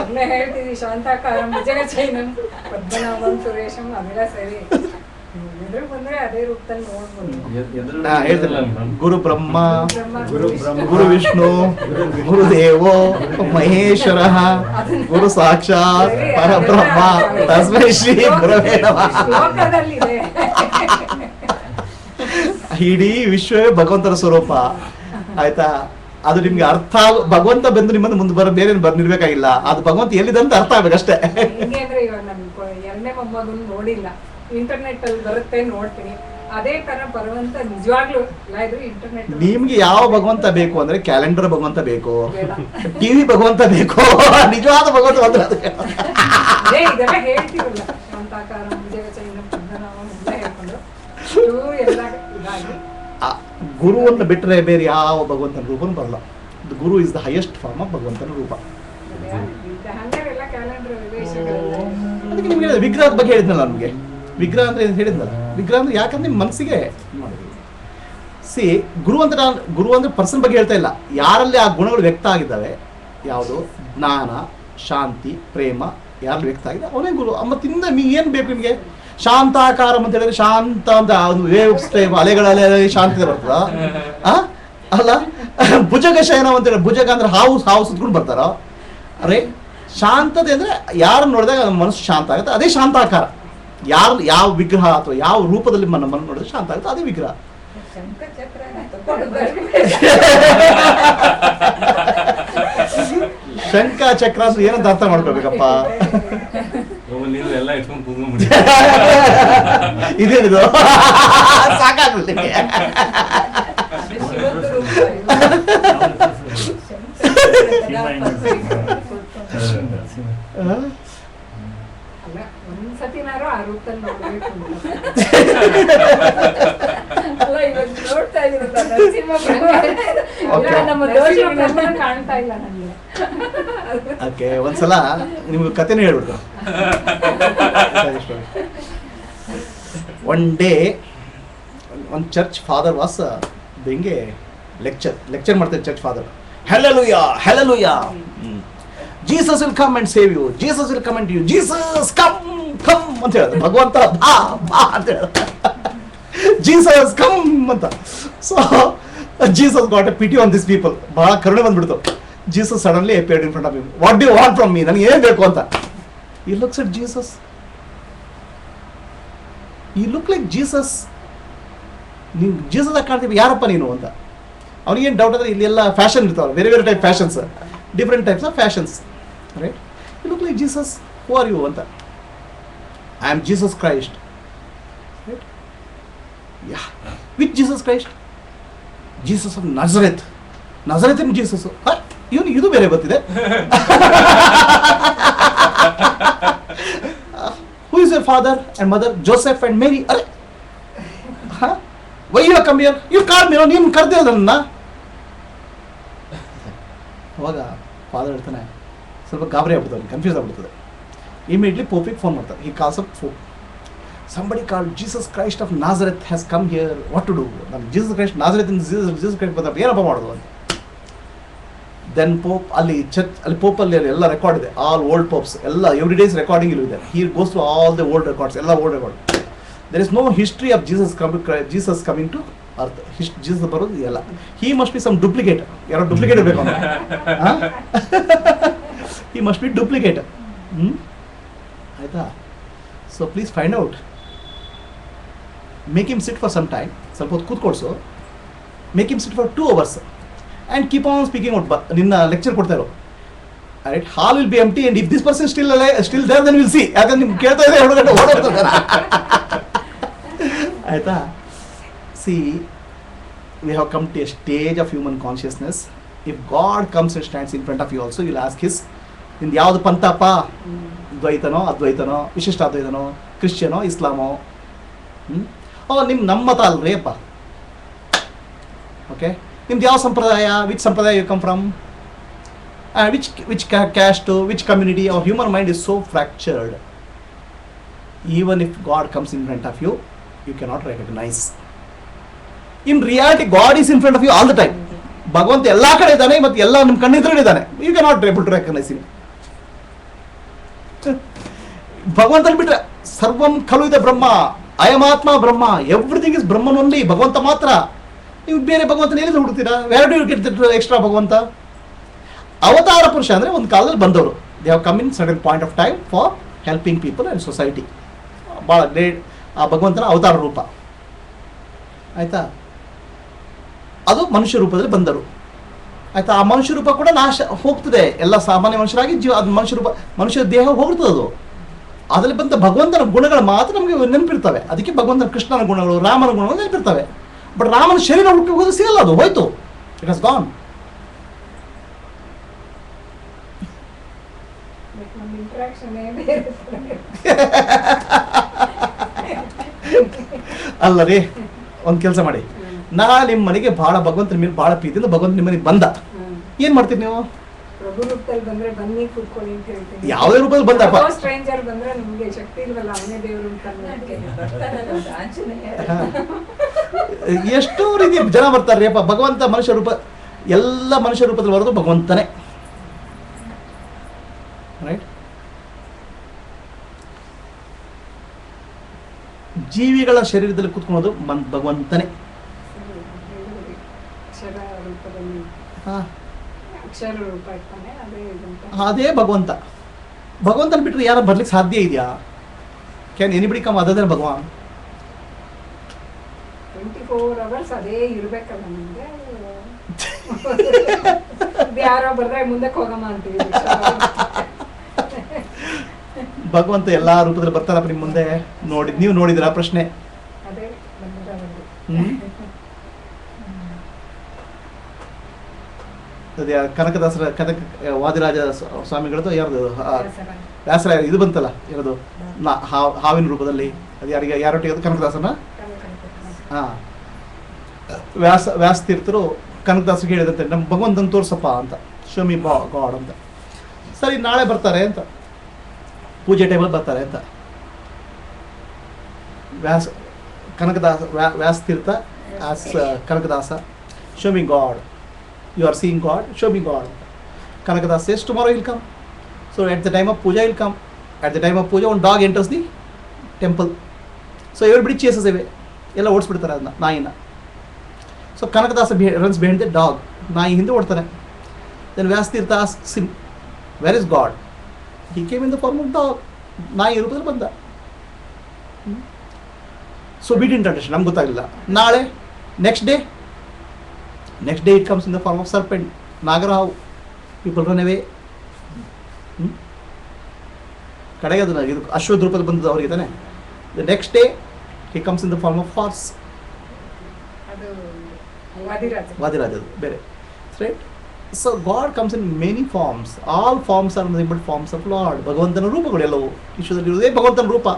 ಅಲ್ಲೇ ಹೇಳ್ತೀವಿ ಶಾಂತಾಕಾರಂ ಭುಜಗಶಯನಂ ಪದ್ಮನಾಭಂ ಸುರೇಶಂ ಅವೆಲ್ಲ ಸರಿ. ಎದುರು ಬಂದ್ರೆ ಅದೇ ರೂಪದಲ್ಲಿ ನೋಡ್ಬೋದು. ಹೇಳ್ತಿಲ್ಲ, ಗುರು ಬ್ರಹ್ಮ ಗುರು ಬ್ರಹ್ಮ, ಗುರು ವಿಷ್ಣು ಗುರುದೇವೋ ಮಹೇಶ್ವರ ಗುರು ಸಾಕ್ಷಾತ್ ಪರಬ್ರಹ್ಮ ತಸ್ಮೈ ಶ್ರೀ ಗುರವೇ ನಮಃ. ಶ್ಲೋಕದಲ್ಲಿದೆ. ಇಡೀ ವಿಶ್ವವೇ ಭಗವಂತನ ಸ್ವರೂಪ. ಆಯ್ತಾ? ಅದು ನಿಮ್ಗೆ ಅರ್ಥ ಭಗವಂತ ಬಂದು ನಿಮ್ಮನ್ನು ಮುಂದೆ ಬೇರೆ ನಿರ್ಬೇಕಾಗಿಲ್ಲ. ಅದು ಭಗವಂತ ಎಲ್ಲಿದಂತ ಅರ್ಥ ಆಗ್ಬೇಕಷ್ಟೇ. ಹಿಂಗೆ ಅಂದ್ರೆ ಇವಾಗ ನನ್ ಎರಡನೇ ಮೊಮ್ಮಗನ್ ನೋಡಿಲ್ಲ, ಇಂಟರ್ನೆಟ್ ಅಲ್ಲಿ ಬರುತ್ತೆ ನೋಡ್ತೀನಿ. ಅದೇ ತರ ಬರುವಂತ ನಿಜವಾಗ್ಲೂ ಇಲ್ಲ, ಇದು ಇಂಟರ್ನೆಟ್. ನಿಮ್ಗೆ ಯಾವ ಭಗವಂತ ಬೇಕು ಅಂದ್ರೆ ಕ್ಯಾಲೆಂಡರ್ ಭಗವಂತ ಬೇಕು, ಬೇಡ. ಟಿವಿ ಭಗವಂತ ಬೇಕು, ನಿಜವಾದ ಭಗವಂತ ಬಂದ್ರೆ ಅದಕ್ಕೆ ಅದೇ ಇದೆಲ್ಲ ಹೇಳ್ತೀವಲ್ಲ, ಶಾಂತಾಕಾರಂ ಭುಜಗಶಯನಂ ಪದ್ಮನಾಭಂ ಎಲ್ಲ ಹೇಳ್ಕೊಂಡು ಇವು ಎಲ್ಲ ಇದಾಗಿ ಆ ಗುರುವನ್ನು ಬಿಟ್ಟರೆ ಬೇರೆ ಯಾವ ಭಗವಂತನ ರೂಪನೂ ಬರಲ್ಲ. Guru is the highest form of ಭಗವಂತನ ರೂಪ. ಹಂಗೆಲ್ಲ ಕ್ಯಾಲೆಂಡರ್ ವಿದೇಶಗಳೆಲ್ಲ ಅದಕ್ಕೆ ನಿಮ್ಗೆ ಹೇಳಿದೆ, ವಿಗ್ರಹದ ಬಗ್ಗೆ ಹೇಳಿದ್ನಲ್ಲ ನಮಗೆ. ವಿಗ್ರಹ ಅಂದ್ರೆ ಏನು ಹೇಳಿದ್ನಲ್ಲ, ವಿಗ್ರಹ ಅಂದ್ರೆ ಯಾಕಂದ್ರೆ ನಿಮ್ಮ ಮನಸ್ಸಿಗೆ ಸಿ ಗುರು ಅಂದ್ರೆ ಪರ್ಸನ್ ಬಗ್ಗೆ ಹೇಳ್ತಾ ಇಲ್ಲ. ಯಾರಲ್ಲಿ ಆ ಗುಣಗಳು ವ್ಯಕ್ತ ಆಗಿದ್ದಾವೆ, ಯಾವುದು ಜ್ಞಾನ, ಶಾಂತಿ, ಪ್ರೇಮ ಯಾರಲ್ಲಿ ವ್ಯಕ್ತ ಆಗಿದೆ ಅವನೇ ಗುರು. ಮತ್ತಿಂದ ನೀವು ಏನು ಬೇಕು ನಿಮಗೆ? ಶಾಂತಾಕಾರಂ ಅಂತ ಹೇಳಿದ್ರೆ ಶಾಂತ ಅಂತ ವೇವ್ಸ್ ಟೈಪ್ ಅಲೆಗಳಲ್ಲಿ ಶಾಂತಿ ಬರ್ತದ ಅಲ್ಲ. ಭುಜಗಶಯನ ಅಂತ ಹೇಳಿ, ಭುಜಗ ಅಂದ್ರೆ ಹಾವು ಸುತ್ಕೊಂಡು ಬರ್ತಾರ. ಅರೆ ಶಾಂತತೆ ಅಂದ್ರೆ ಯಾರನ್ನು ನೋಡಿದಾಗ ಮನಸ್ಸು ಶಾಂತ ಆಗುತ್ತೆ, ಅದೇ ಶಾಂತಾಕಾರ. ಯಾವ ವಿಗ್ರಹ ಅಥವಾ ಯಾವ ರೂಪದಲ್ಲಿ ಮನ ನೋಡಿದ್ರೆ ಶಾಂತ ಆಗುತ್ತೆ, ಅದೇ ವಿಗ್ರಹ. ಶಂಖಚಕ್ರನ ತಗೊಂಡು ಶಂಖ ಚಕ್ರ ಅಂದ್ರೆ ಏನಂತ ಅರ್ಥ ಮಾಡ್ಕೋಬೇಕಪ್ಪ. ನೀವು ಎಲ್ಲ ಇಟ್ಕೊಂಡು ಕೂತ್ಕೊಂಡ್ಬಿಡಿ. ಇದೇನಿದು ಸಾಕಾಗುತ್ತೆ. ಶಿವದ ರೂಪ ಅಲ್ಲ, ಒಂದ್ಸತಿನಾರು ಆ ರೂಪದಲ್ಲಿ ನೋಡ್ಬೇಕು ಅಂತ. ಅಲ್ಲ ಇವಾಗ ನೋಡ್ತಾ ಇದ್ದೀರಲ್ಲ ನರಸಿಂಹ Okay. ನಮ್ಮ ನರಸಿಂಹ ದೋಷ ಬ್ರಹ್ಮನ ಕಾಣ್ತಾ ಇಲ್ಲ ನನಗೆ. ಓಕೆ, ಒಂದ್ಸಲ ನಿಮ್ಗೆ ಕಥೆನೇ ಹೇಳ್ಬಿಡ್ತು. ಒನ್ ಡೇ ಒಂದು church father was doing a lecture ಮಾಡ್ತಾರೆ church father. Hallelujah hallelujah, Jesus will come and save you, Jesus will come and you, Jesus come come ಅಂತ ಹೇಳಿದ್ರು. ಭಗವಂತ ಬಾ ಬಾ ಅಂತ ಹೇಳಿದ್ರು. ಜೀಸಸ್ ಕಮ್ ಅಂತ. So Jesus got a pity on this people. ಬಹಳ ಕರುಣೆ ಬಂದ್ಬಿಡ್ತು. Jesus suddenly appeared in front of him. What do you want from me? ನನಗೆ ಏನು ಬೇಕು ಅಂತ. ಈ ಲುಕ್ಸ್ ಎಟ್ ಜೀಸಸ್, ಈ ಲುಕ್ ಲೈಕ್ ಜೀಸಸ್. ನೀವು ಜೀಸಸ್ ಆಗಿ ಕಾಣ್ತೀವಿ, ಯಾರಪ್ಪ ನೀನು ಅಂತ. ಅವ್ನಿಗೇನು ಡೌಟ್ ಅಂದರೆ ಇಲ್ಲಿ ಎಲ್ಲ ಫ್ಯಾಷನ್ ಇರ್ತಾವೆ, ಬೇರೆ ಬೇರೆ type fashions, different types of fashions, right? You look like Jesus, who are you ಅಂತ. I am Jesus Christ, right? Yeah, which Jesus Christ? Jesus of Nazareth. ನಜರೆತಿನ ಜೀಸಸ್. ಇವನು ಇದು ಬೇರೆ ಗೊತ್ತಿದೆ. Who is your father and mother? Joseph and Mary. ಅರೆ, why you come here? You call me, ನೀನು ಕರೆದೇ ನನ್ನ. ಅವಾಗ ಫಾದರ್ ಹೇಳ್ತಾನೆ, ಸ್ವಲ್ಪ ಗಾಬರಿ ಆಗ್ಬಿಡ್ತಾರೆ, ಕನ್ಫ್ಯೂಸ್ ಆಗ್ಬಿಡ್ತದೆ. ಇಮಿಡಿಯೇಟ್ಲಿ ಪೋಪಿಗೆ ಫೋನ್ ಮಾಡ್ತಾರೆ. ಈ calls up phone. Somebody called Jesus Christ of Nazareth has come here. What to do? ನಾನು Jesus Christ Nazareth in Jesus Christ ಬಂದ ಏನಪ್ಪ ಮಾಡೋದು ಅಂತ. ದೆನ್ ಪೋಪ್ ಅಲ್ಲಿ ಚರ್ಚ್ ಅಲ್ಲಿ ಪೋಪಲ್ಲಿ ಎಲ್ಲ ರೆಕಾರ್ಡ್ ಇದೆ. ಆಲ್ ಓಲ್ಡ್ ಪೋಪ್ಸ್ ಎಲ್ಲ ಎವ್ರಿ ಡೇಸ್ ರೆಕಾರ್ಡಿಂಗ್ ಇಲ್ಲಿ ಇದೆ. He goes to all the old records, ಎಲ್ಲ old record. There is no history of Jesus coming to earth. Jesus ಬರೋದು ಎಲ್ಲ. He must be some duplicate. ಯಾರೋ ಡೂಪ್ಲಿಕೇಟ್ ಇರಬೇಕು ಅಂತ. He must be duplicate. ಆಯ್ತಾ? So please find out. Make him sit for some time. ಸ್ವಲ್ಪ ಹೊತ್ತು ಕೂತ್ಕೊಳ್ಸು. Make him sit for 2 hours and keep on speaking out. ನಿನ್ನ ಲೆಕ್ಚರ್ ಕೊಡ್ತಾ ಇರೋ. Right? Hall will be empty and if this person still there then will see. ಯಾಕಂದ್ರೆ ನಿಮ್ಗೆ ಕೇಳ್ತಾ ಇದೆ 2 ಗಂಟೆ ಓಡೋಗ್ತಾರೆ. ಆಯ್ತಾ? See, we have come to a stage of human consciousness. If God comes and stands in front of you also, you'll ask his, ನಿಂದು ಯಾವುದು ಪಂಥಪ್ಪ? ದ್ವೈತನೋ ಅದ್ವೈತನೋ ವಿಶಿಷ್ಟಾದ್ವೈತನೋ ಕ್ರಿಶ್ಚಿಯನೋ ಇಸ್ಲಾಮೋ? ನಮ್ಮ ಮತ ಅಲ್ರಿ ಅಪ್ಪ. ಓಕೆ, ನಿಮ್ದು ಯಾವ ಸಂಪ್ರದಾಯ? Which sampradaya you come from? Which caste, which community? Our human mind is so fractured. Even if God comes in front of you, you cannot recognise. In reality God is in front of you all the time. ಭಗವಂತ ಎಲ್ಲಾ ಕಡೆ ಇದ್ದಾನೆ ಮತ್ತು ಎಲ್ಲ ನಿಮ್ಮ ಕಣ್ಣಿದ್ರೆ ಇದ್ದಾನೆ. You can not able to recognise him. ಭಗವಂತನ ಬಿಟ್ರೆ ಸರ್ವಂ ಖಲು ಇದೆ ಬ್ರಹ್ಮ, ಅಯಮಾತ್ಮ ಬ್ರಹ್ಮ, ಎವ್ರಿಥಿಂಗ್ ಇಸ್ ಬ್ರಹ್ಮನ್ ಓನ್ಲಿ. ಭಗವಂತ ಮಾತ್ರ. ನೀವು ಬೇರೆ ಭಗವಂತನ ಎಲ್ಲಿಂದ ಹುಡುಕ್ತೀರಾ? Where do you get that extra ಭಗವಂತ? ಅವತಾರ ಪುರುಷ ಅಂದರೆ ಒಂದು ಕಾಲದಲ್ಲಿ ಬಂದವರು. They have come in certain point of time for helping people and society. ಭಾಳ ಗ್ರೇಟ್ ಆ ಭಗವಂತನ ಅವತಾರ ರೂಪ. ಆಯಿತಾ? ಅದು ಮನುಷ್ಯ ರೂಪದಲ್ಲಿ ಬಂದರು. ಆಯಿತಾ? ಆ ಮನುಷ್ಯ ರೂಪ ಕೂಡ ನಾಶ ಹೋಗ್ತದೆ. ಎಲ್ಲ ಸಾಮಾನ್ಯ ಮನುಷ್ಯರಾಗಿ ಅದು ಮನುಷ್ಯ ರೂಪ, ಮನುಷ್ಯ ದೇಹ ಹೋಗ್ತದೆ. ಅದು ಅದರಲ್ಲಿ ಬಂದ ಭಗವಂತನ ಗುಣಗಳು ಮಾತ್ರ ನಮಗೆ ನೆನಪಿರ್ತವೆ. ಅದಕ್ಕೆ ಭಗವಂತನ ಕೃಷ್ಣನ ಗುಣಗಳು, ರಾಮನ ಗುಣಗಳು ನೆನಪಿರ್ತವೆ. ಬಟ್ ರಾಮನ ಶರೀರ ಹುಟ್ಟಿ ಹೋಗೋದು ಸಿಗಲ್ಲ, ಅದು ಹೋಯ್ತು. It has gone. ಅಲ್ಲ ರೀ, ಒಂದು ಕೆಲಸ ಮಾಡಿ. ನಿಮ್ಮ ಮನೆಗೆ ಬಹಳ ಭಗವಂತನ ಮೇಲೆ ಬಹಳ ಪ್ರೀತಿಯಿಂದ ಭಗವಂತ ನಿಮ್ಮ ಮನೆಗೆ ಬಂದ, ಏನ್ ಮಾಡ್ತೀರಿ ನೀವು? ಪ್ರಭು ರೂಪದಲ್ಲಿ ಬಂದ್ರೆ ಬನ್ನಿ ಕೂತ್ಕೊಳ್ಳಿ ಅಂತ ಹೇಳ್ತೀನಿ. ಯಾವುದೇ ರೂಪದಲ್ಲಿ ಬಂದಪ್ಪ, ಸ್ಟ್ರೇಂಜರ್ ಬಂದ್ರೆ ನಮ್ಗೆ ಶಕ್ತಿ ಇಲ್ವಲ್ಲ, ಅವನೇ ದೇವರು ಅಂತ ಎಷ್ಟೋ ರೀತಿ ಜನ ಬರ್ತಾರೆ ಅಪ್ಪ. ಭಗವಂತ ಮನುಷ್ಯ ರೂಪ, ಎಲ್ಲ ಮನುಷ್ಯ ರೂಪದಲ್ಲಿ ಬರೋದು ಭಗವಂತನೇ. ರೈಟ್? ಜೀವಿಗಳ ಶರೀರದಲ್ಲಿ ಕೂತ್ಕೊಳ್ಳೋದು ಭಗವಂತನೇ. ಅಕ್ಷರ ರೂಪದಲ್ಲಿ ಅಕ್ಷರ ರೂಪ ಇರ್ತಾನೆ, ಅದೇ ಭಗವಂತ. ಭಗವಂತನ ಬಿಟ್ಟರೆ ಯಾರು ಬರ್ಲಿಕ್ಕೆ ಸಾಧ್ಯ ಇದೆಯಾ? Can anybody come other than Bhagwan? 24 hours ಅದೇ ಇರ್ಬೇಕಲ್ಲ ನಮ್ಗೆ. ಯಾರೋ ಬರ್ರೆ ಮುಂದಕ್ಕೆ ಹೋಗಮ್ಮ ಅಂತೀವಿ. ಭಗವಂತ ಎಲ್ಲಾ ರೂಪದಲ್ಲಿ ಬರ್ತಾರಪ್ಪ ನಿಮ್ಮ ಮುಂದೆ. ನೀವು ನೋಡಿದ್ರ ಪ್ರಶ್ನೆ? ಅದೇ ಕನಕದಾಸರ ಕನಕ ವಾದಿರಾಜ ಸ್ವಾಮಿಗಳದ್ದು ಯಾರ್ದು ವ್ಯಾಸರಾಯ ಇದು ಬಂತಲ್ಲ, ಯಾರದು ಹಾವಿನ ರೂಪದಲ್ಲಿ. ಅದು ಯಾರೊಟ್ಟಿಗೆ ಕನಕದಾಸನ ವ್ಯಾಸ ತೀರ್ಥರು ಕನಕದಾಸರಿಗೆ ಹೇಳಿದಂತೆ, ನಮ್ಮ ಭಗವಂತನ ತೋರ್ಸಪ್ಪ ಅಂತ, ಶೋ ಮಿ ಗಾಡ್ ಅಂತ. ಸರಿ, ನಾಳೆ ಬರ್ತಾರೆ ಅಂತ, ಪೂಜೆ ಟೈಮಲ್ಲಿ ಬರ್ತಾರೆ ಅಂತ. Vyasa Tirtha as Kanakadasa, show me God, you are seeing God, show me God. Kanakadas says tomorrow he'll come. So at the time of puja he'll come. At the time of puja one dog enters the temple. So everybody chases away. ಎಲ್ಲ ಓಡಿಸ್ಬಿಡ್ತಾರೆ ಅದನ್ನ, ನಾಯಿನ. ಸೊ Kanakadasa runs behind the dog. ನಾಯಿ ಹಿಂದೆ ಓಡ್ತಾನೆ. Then Vyastirtha asks him, where is God? He came in the form of dog. ನಾಯಿ ರೂಪದಲ್ಲಿ ಬಂದ. So we didn't understand, ನಮ್ಗೆ ಗೊತ್ತಾಗಲಿಲ್ಲ. ನಾಳೆ next day it comes in the form of serpent, Nagarahavu. People run away. ಕಡೆಗೆ ಅದು ಇದು ಅಶ್ವತ್ಥ ರೂಪದಲ್ಲಿ ಬಂದದ್ದು ಅವರಿಗೆ ತಾನೆ. The next day he comes in the form of horse. ಅದು ವಾದಿರಾಜ ಬೇರೆ. Right? So God comes in many forms. All forms are nothing but forms of Lord. ಭಗವಂತನ ರೂಪಗಳು ಎಲ್ಲವೂ ವಿಶ್ವದಲ್ಲಿ ಇರುವುದೇ ಭಗವಂತನ ರೂಪ.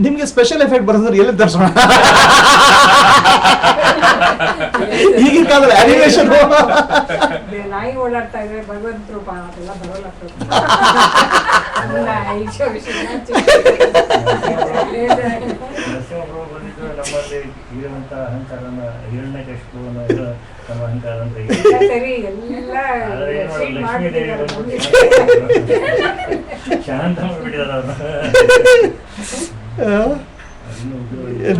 ನಿಮ್ಗೆ ಸ್ಪೆಷಲ್ ಎಫೆಕ್ಟ್ ಬರೋದ್ರೆ ಎಲ್ಲಿ ದರ್ಶನ? ಈಗಿನ ಕಾಲದಲ್ಲಿ ಅನಿಮೇಷನ್ ನಾಯಿ ಓಡಾಡ್ತಾ ಇದ್ರೆ ಭಗವಂತ ರೂಪ ಅದೆಲ್ಲ ಬರೋಲ್ಲ. ಇರುವಂತ ಅಹಂಕಾರನ ಹಿರಣ್ಯಕಶಿಪು ನಮ್ಮ ಅಹಂಕಾರ ಅಂತ ಸರಿ ಎಲ್ಲ ಲಕ್ಷ್ಮೀ ದೇವಿ ಶಾಂತ ಮಾಡ್ಬಿಟ್ಟಿದಾರ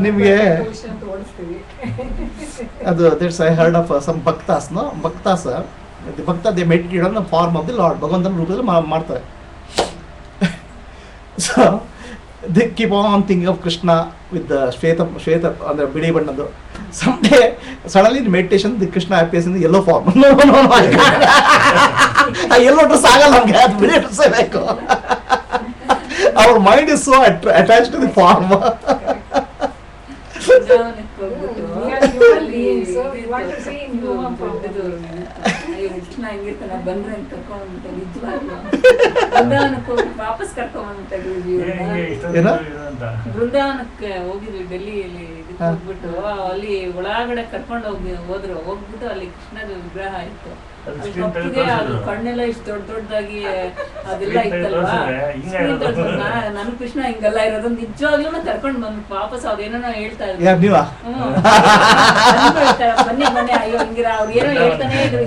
ನಿಮಗೆ ಅದು that's I heard of some bhaktas they meditate on the form of the Lord. ಭಗವಂತನ ರೂಪದಲ್ಲಿ ಮಾಡ್ತಾರೆ. So they keep on thinking of Krishna with ಶ್ವೇತ ಅಂದ್ರೆ ಬಿಳಿ ಬಣ್ಣದ್ದು. Some day suddenly meditation the Krishna appears in the yellow form. ಆ ಯೆಲ್ಲೋ ಡ್ರೆಸ್ ಆಗಲ್ಲ ನಮ್ಗೆ, ಅದು ಬಿಳಿ ಡ್ರೆಸ್ ಬೇಕು. Our mind is so attached to the form. we are human beings, so we want to see new ದೊಡ್ಡದು ಅಯ್ಯೋ ಕೃಷ್ಣ ಹೆಂಗಿರ್ತಾನೆ ಬಂದ್ರೆ ಅಂತ ಕರ್ಕೊಂಡ್ಬಿಟ್ಟೆ ನಿಜವಾಗ್ಲು ಬೃಂದಾವನಕ್ಕೆ ಹೋಗಿ ವಾಪಸ್ ಕರ್ಕೊಂಡ್ಬಂದ್ಬಿಟ್ಟೆ ಏನೋ? ಬೃಂದಾವನಕ್ಕೆ ಹೋಗಿದ್ವಿ ಡೆಲ್ಲಿಯಲ್ಲಿ ಇದಕ್ಕೆ ಹೋಗ್ಬಿಟ್ಟು ಅಲ್ಲಿ ಒಳಗಡೆ ಕರ್ಕೊಂಡು ಹೋಗ್ಬಿಟ್ಟು ಅಲ್ಲಿ ಕೃಷ್ಣದ ವಿಗ್ರಹ ಇತ್ತು. ಕಪ್ಪಗೆ ಅದು ಕಣ್ಣೆಲ್ಲ ಇಷ್ಟು ದೊಡ್ಡದಾಗಿ ಅದೆಲ್ಲ ಇತ್ತಲ್ವಾ. ನನ್ ಕೃಷ್ಣ ಹಿಂಗೆಲ್ಲ ಇರೋದು ನಿಜವಾಗ್ಲೂ ಕರ್ಕೊಂಡ್ ಬಂದ್ಬಿಟ್ಟು ವಾಪಸ್ ಅದೇನೋ ಹೇಳ್ತಾ ಇದ್ರು. ನೀವಾ? ಬನ್ನಿ ಬನ್ನಿ ಅಯ್ಯೋ ಹಿಂಗಿರ ಅವ್ರು ಏನೋ ಹೇಳ್ತಾನೆ ಇದ್ರು,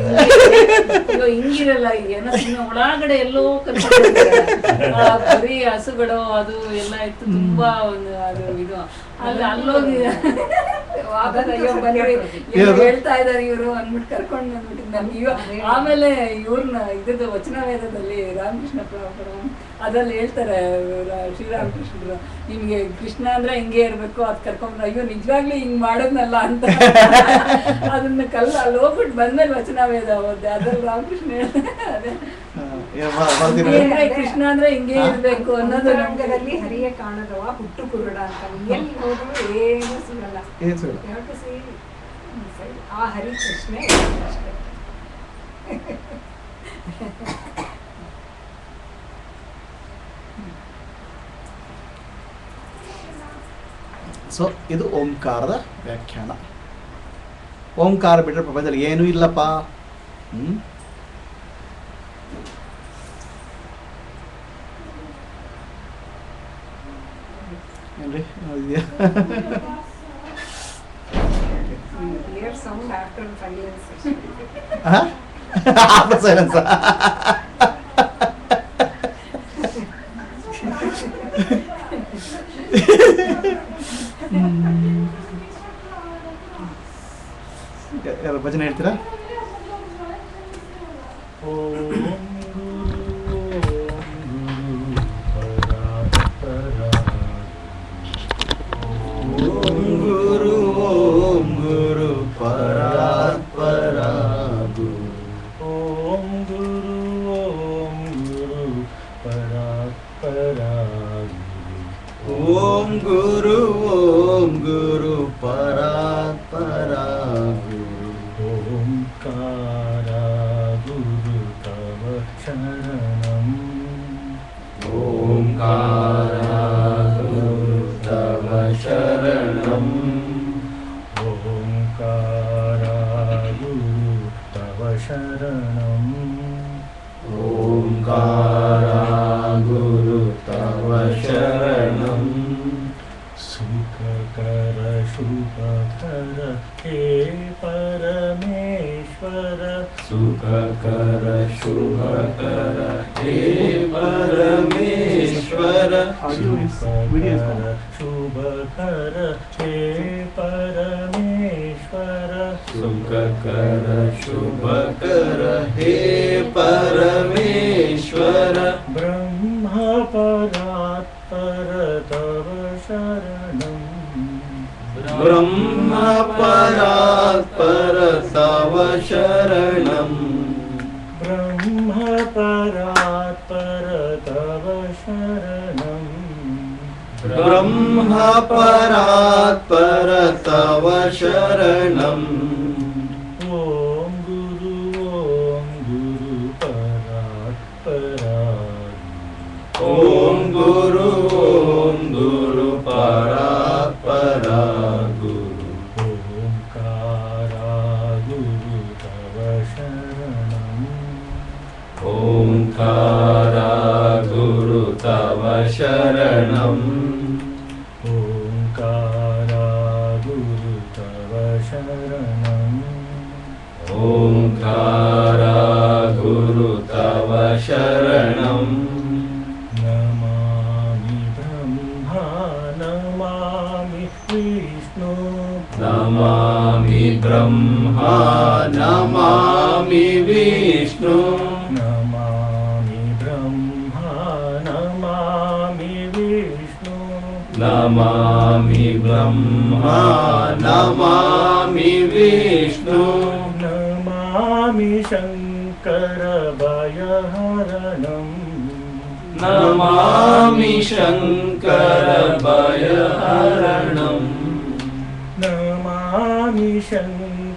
ಅಯ್ಯೋ ಹಿಂಗಿರಲ್ಲ ಏನೋ ಸುಮ್ಮನೆ ಒಳಗಡೆ ಎಲ್ಲೋ ಕರ್ಕೊಂಡು ಬರೀ ಹಸುಗಳು ಅದು ಎಲ್ಲ ಇತ್ತು. ತುಂಬಾ ಒಂದು ಅದು ಇದು ಅಲ್ಲೋಗಿ ವಾಪಸ್ ಅಯ್ಯೋ ಬನ್ನಿ ಹೇಳ್ತಾ ಇದಾರೆ ಇವ್ರು ಅಂದ್ಬಿಟ್ಟು ಕರ್ಕೊಂಡ್ ಬಂದ್ಬಿಟ್ಟಿದ್ ನಮ್ಗೆ. ಆಮೇಲೆ ಇವ್ರನ್ನ ಇದ್ರದ್ದು ವಚನ ವೇದದಲ್ಲಿ ರಾಮಕೃಷ್ಣ ಅದ್ರಲ್ಲಿ ಹೇಳ್ತಾರೆ ಶ್ರೀರಾಮಕೃಷ್ಣರು, ನಿಮ್ಗೆ ಕೃಷ್ಣ ಅಂದ್ರೆ ಹಿಂಗೆ ಇರ್ಬೇಕು ಅದ್ ಕರ್ಕೊಂಡ್ರೆ ಅಯ್ಯೋ ನಿಜವಾಗ್ಲೂ ಹಿಂಗ್ ಮಾಡೋದ್ನಲ್ಲ ಅಂತ ಅದನ್ನ ಅಲ್ಲಿ ಹೋಗ್ಬಿಟ್ಟು ಬಂದ್ಮೇಲೆ ವಚನ ವೇದ ಓದ್ದೆ. ಅದ್ರಲ್ಲಿ ರಾಮಕೃಷ್ಣ ಹೇಳ್ತಾರೆ ಅದೇ ಕೃಷ್ಣ ಅಂದ್ರೆ ಹಿಂಗೆ ಇರ್ಬೇಕು ಅನ್ನೋದು. ರಂಗದಲ್ಲಿ ಹರಿಯ ಕಾಣದವ ಹುಟ್ಟು ಕುರುಡ ಅಂತ ಎಲ್ಲಿ ಹೋದ್ರು ಏನು ಸಿಗಲ್ಲ. ಆ ಹರಿ ಕೃಷ್ಣ ಅಷ್ಟೇ. ಸೊ ಇದು ಓಂಕಾರದ ವ್ಯಾಖ್ಯಾನ. ಓಂಕಾರ ಬಿಟ್ಟರೆ ಪ್ರಪಂಚದಲ್ಲಿ ಏನೂ ಇಲ್ಲಪ್ಪ. ಏನ್ರಿ ಇದೆಯಾ? Clear sound after silence. After silence. ಯಾರು ಭಜನೆ ಹೇಳ್ತೀರಾ?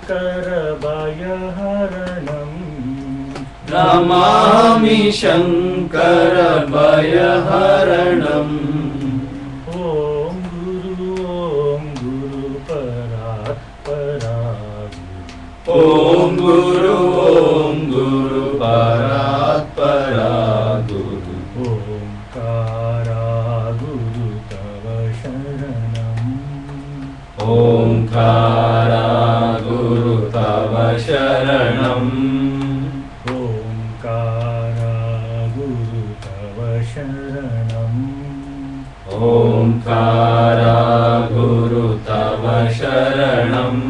शङ्करभयहरणम् नमामि शङ्कर भयहरणम् ॐ गुरु परात्परा ॐ गुरु परात्परा गुरु ओंकारा गुरु तव शरणम् ओंकारा गुरु तव शरणम् ओंकारा गुरु तव शरणम् ओंकारा गुरु तव शरणम्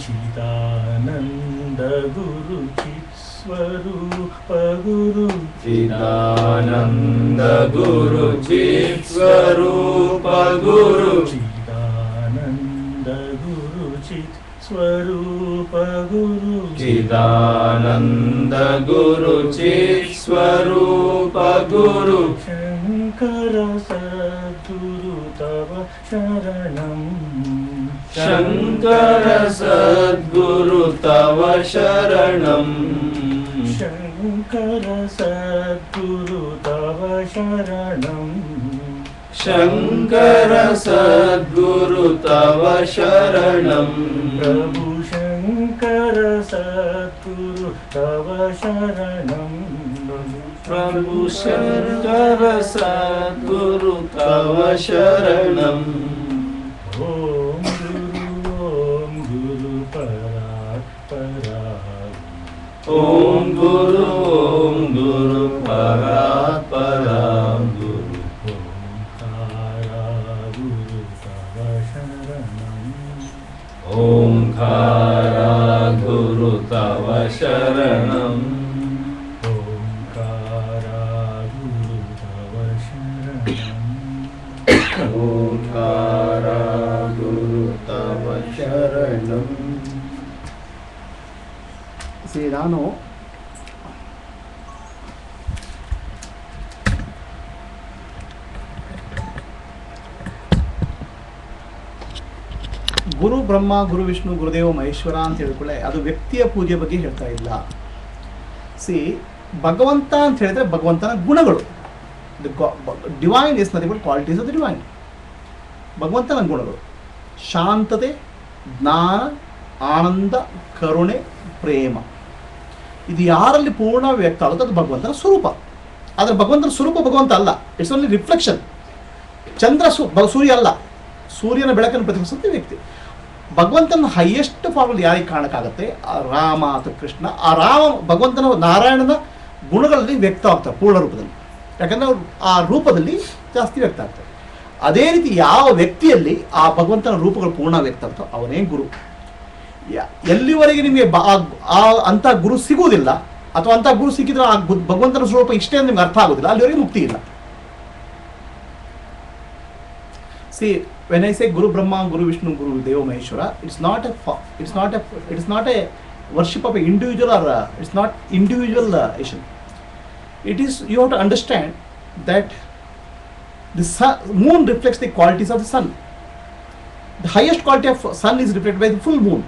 चिदानंद गुरु चित्स्वरूप गुरु चिदानंद गुरु चित्स्वरूप गुरु चिदानंद गुरु चित्स्वरूप गुरु चिदानंद गुरु चित्स्वरूप गुरु शंकर सद्गुरु तव शरणम् शंकर सद्गुरु तव शरणम् शंकर सद्गुरु तव शरणम् शंकर सद्गुरु तव शरणम् प्रभु शंकर सद्गुरु तव शरणम् प्रभु शंकर सद्गुरु तव शरणम् ओम गुरु परात्परा ओम गुरु परात्परा गुरु ओंकारा गुरु तव शरणम् ओंकारा गुरु तव शरणम् ओंकारा गुरु तव शरणम् ओंकारा गुरु तव शरणम् ನಾನು ಗುರು ಬ್ರಹ್ಮ ಗುರು ವಿಷ್ಣು ಗುರುದೇವ ಮಹೇಶ್ವರ ಅಂತ ಹೇಳಿಕೊಳ್ಳೆ ಅದು ವ್ಯಕ್ತಿಯ ಪೂಜೆ ಬಗ್ಗೆ ಹೇಳ್ತಾ ಇಲ್ಲ. ಭಗವಂತ ಅಂತ ಹೇಳಿದ್ರೆ ಭಗವಂತನ ಗುಣಗಳು. Divine is nothing but qualities of the divine. ಭಗವಂತನ ಗುಣಗಳು ಶಾಂತತೆ, ಜ್ಞಾನ, ಆನಂದ, ಕರುಣೆ, ಪ್ರೇಮ. ಇದು ಯಾರಲ್ಲಿ ಪೂರ್ಣ ವ್ಯಕ್ತ ಆಗುತ್ತೆ ಅದು ಭಗವಂತನ ಸ್ವರೂಪ. ಆದರೆ ಭಗವಂತನ ಸ್ವರೂಪ ಭಗವಂತ ಅಲ್ಲ, ಇಟ್ಸ್ ಓನ್ಲಿ ರಿಫ್ಲೆಕ್ಷನ್. ಚಂದ್ರ ಸೂರ್ಯ ಅಲ್ಲ, ಸೂರ್ಯನ ಬೆಳಕನ್ನು ಪ್ರತಿಬಿಂಬಿಸುತ್ತೆ ವ್ಯಕ್ತಿ. ಭಗವಂತನ ಹೈಯೆಸ್ಟ್ ಫಾರ್ಮಲ್ಲಿ ಯಾರಿಗೆ ಕಾಣಕ್ಕಾಗತ್ತೆ? ಆ ರಾಮ ಅಥವಾ ಕೃಷ್ಣ. ಆ ರಾಮ ಭಗವಂತನ ನಾರಾಯಣನ ಗುಣಗಳಲ್ಲಿ ವ್ಯಕ್ತ ಆಗ್ತಾರೆ ಪೂರ್ಣ ರೂಪದಲ್ಲಿ, ಯಾಕಂದರೆ ಅವರು ಆ ರೂಪದಲ್ಲಿ ಜಾಸ್ತಿ ವ್ಯಕ್ತ ಆಗ್ತಾರೆ. ಅದೇ ರೀತಿ ಯಾವ ವ್ಯಕ್ತಿಯಲ್ಲಿ ಆ ಭಗವಂತನ ರೂಪಗಳು ಪೂರ್ಣ ವ್ಯಕ್ತ ಆಗ್ತವೆ ಅವನೇ ಗುರು. ಎಲ್ಲಿವರೆಗೆ ನಿಮಗೆ ಅಂಥ ಗುರು ಸಿಗುವುದಿಲ್ಲ ಅಥವಾ ಅಂಥ ಗುರು ಸಿಕ್ಕಿದ್ರೆ ಆ ಭಗವಂತನ ಸ್ವರೂಪ ಇಷ್ಟೇ ಅಂತ ನಿಮ್ಗೆ ಅರ್ಥ ಆಗೋದಿಲ್ಲ, ಅಲ್ಲಿವರೆಗೆ ಮುಕ್ತಿ ಇಲ್ಲ. When I say Guru Brahma, Guru Vishnu, Guru Deva Maheshwara, it's not a worship of an individual, or it's not individual Asian. It is, you have to understand that the moon reflects the qualities of the sun. The highest quality of sun is reflected by the full moon,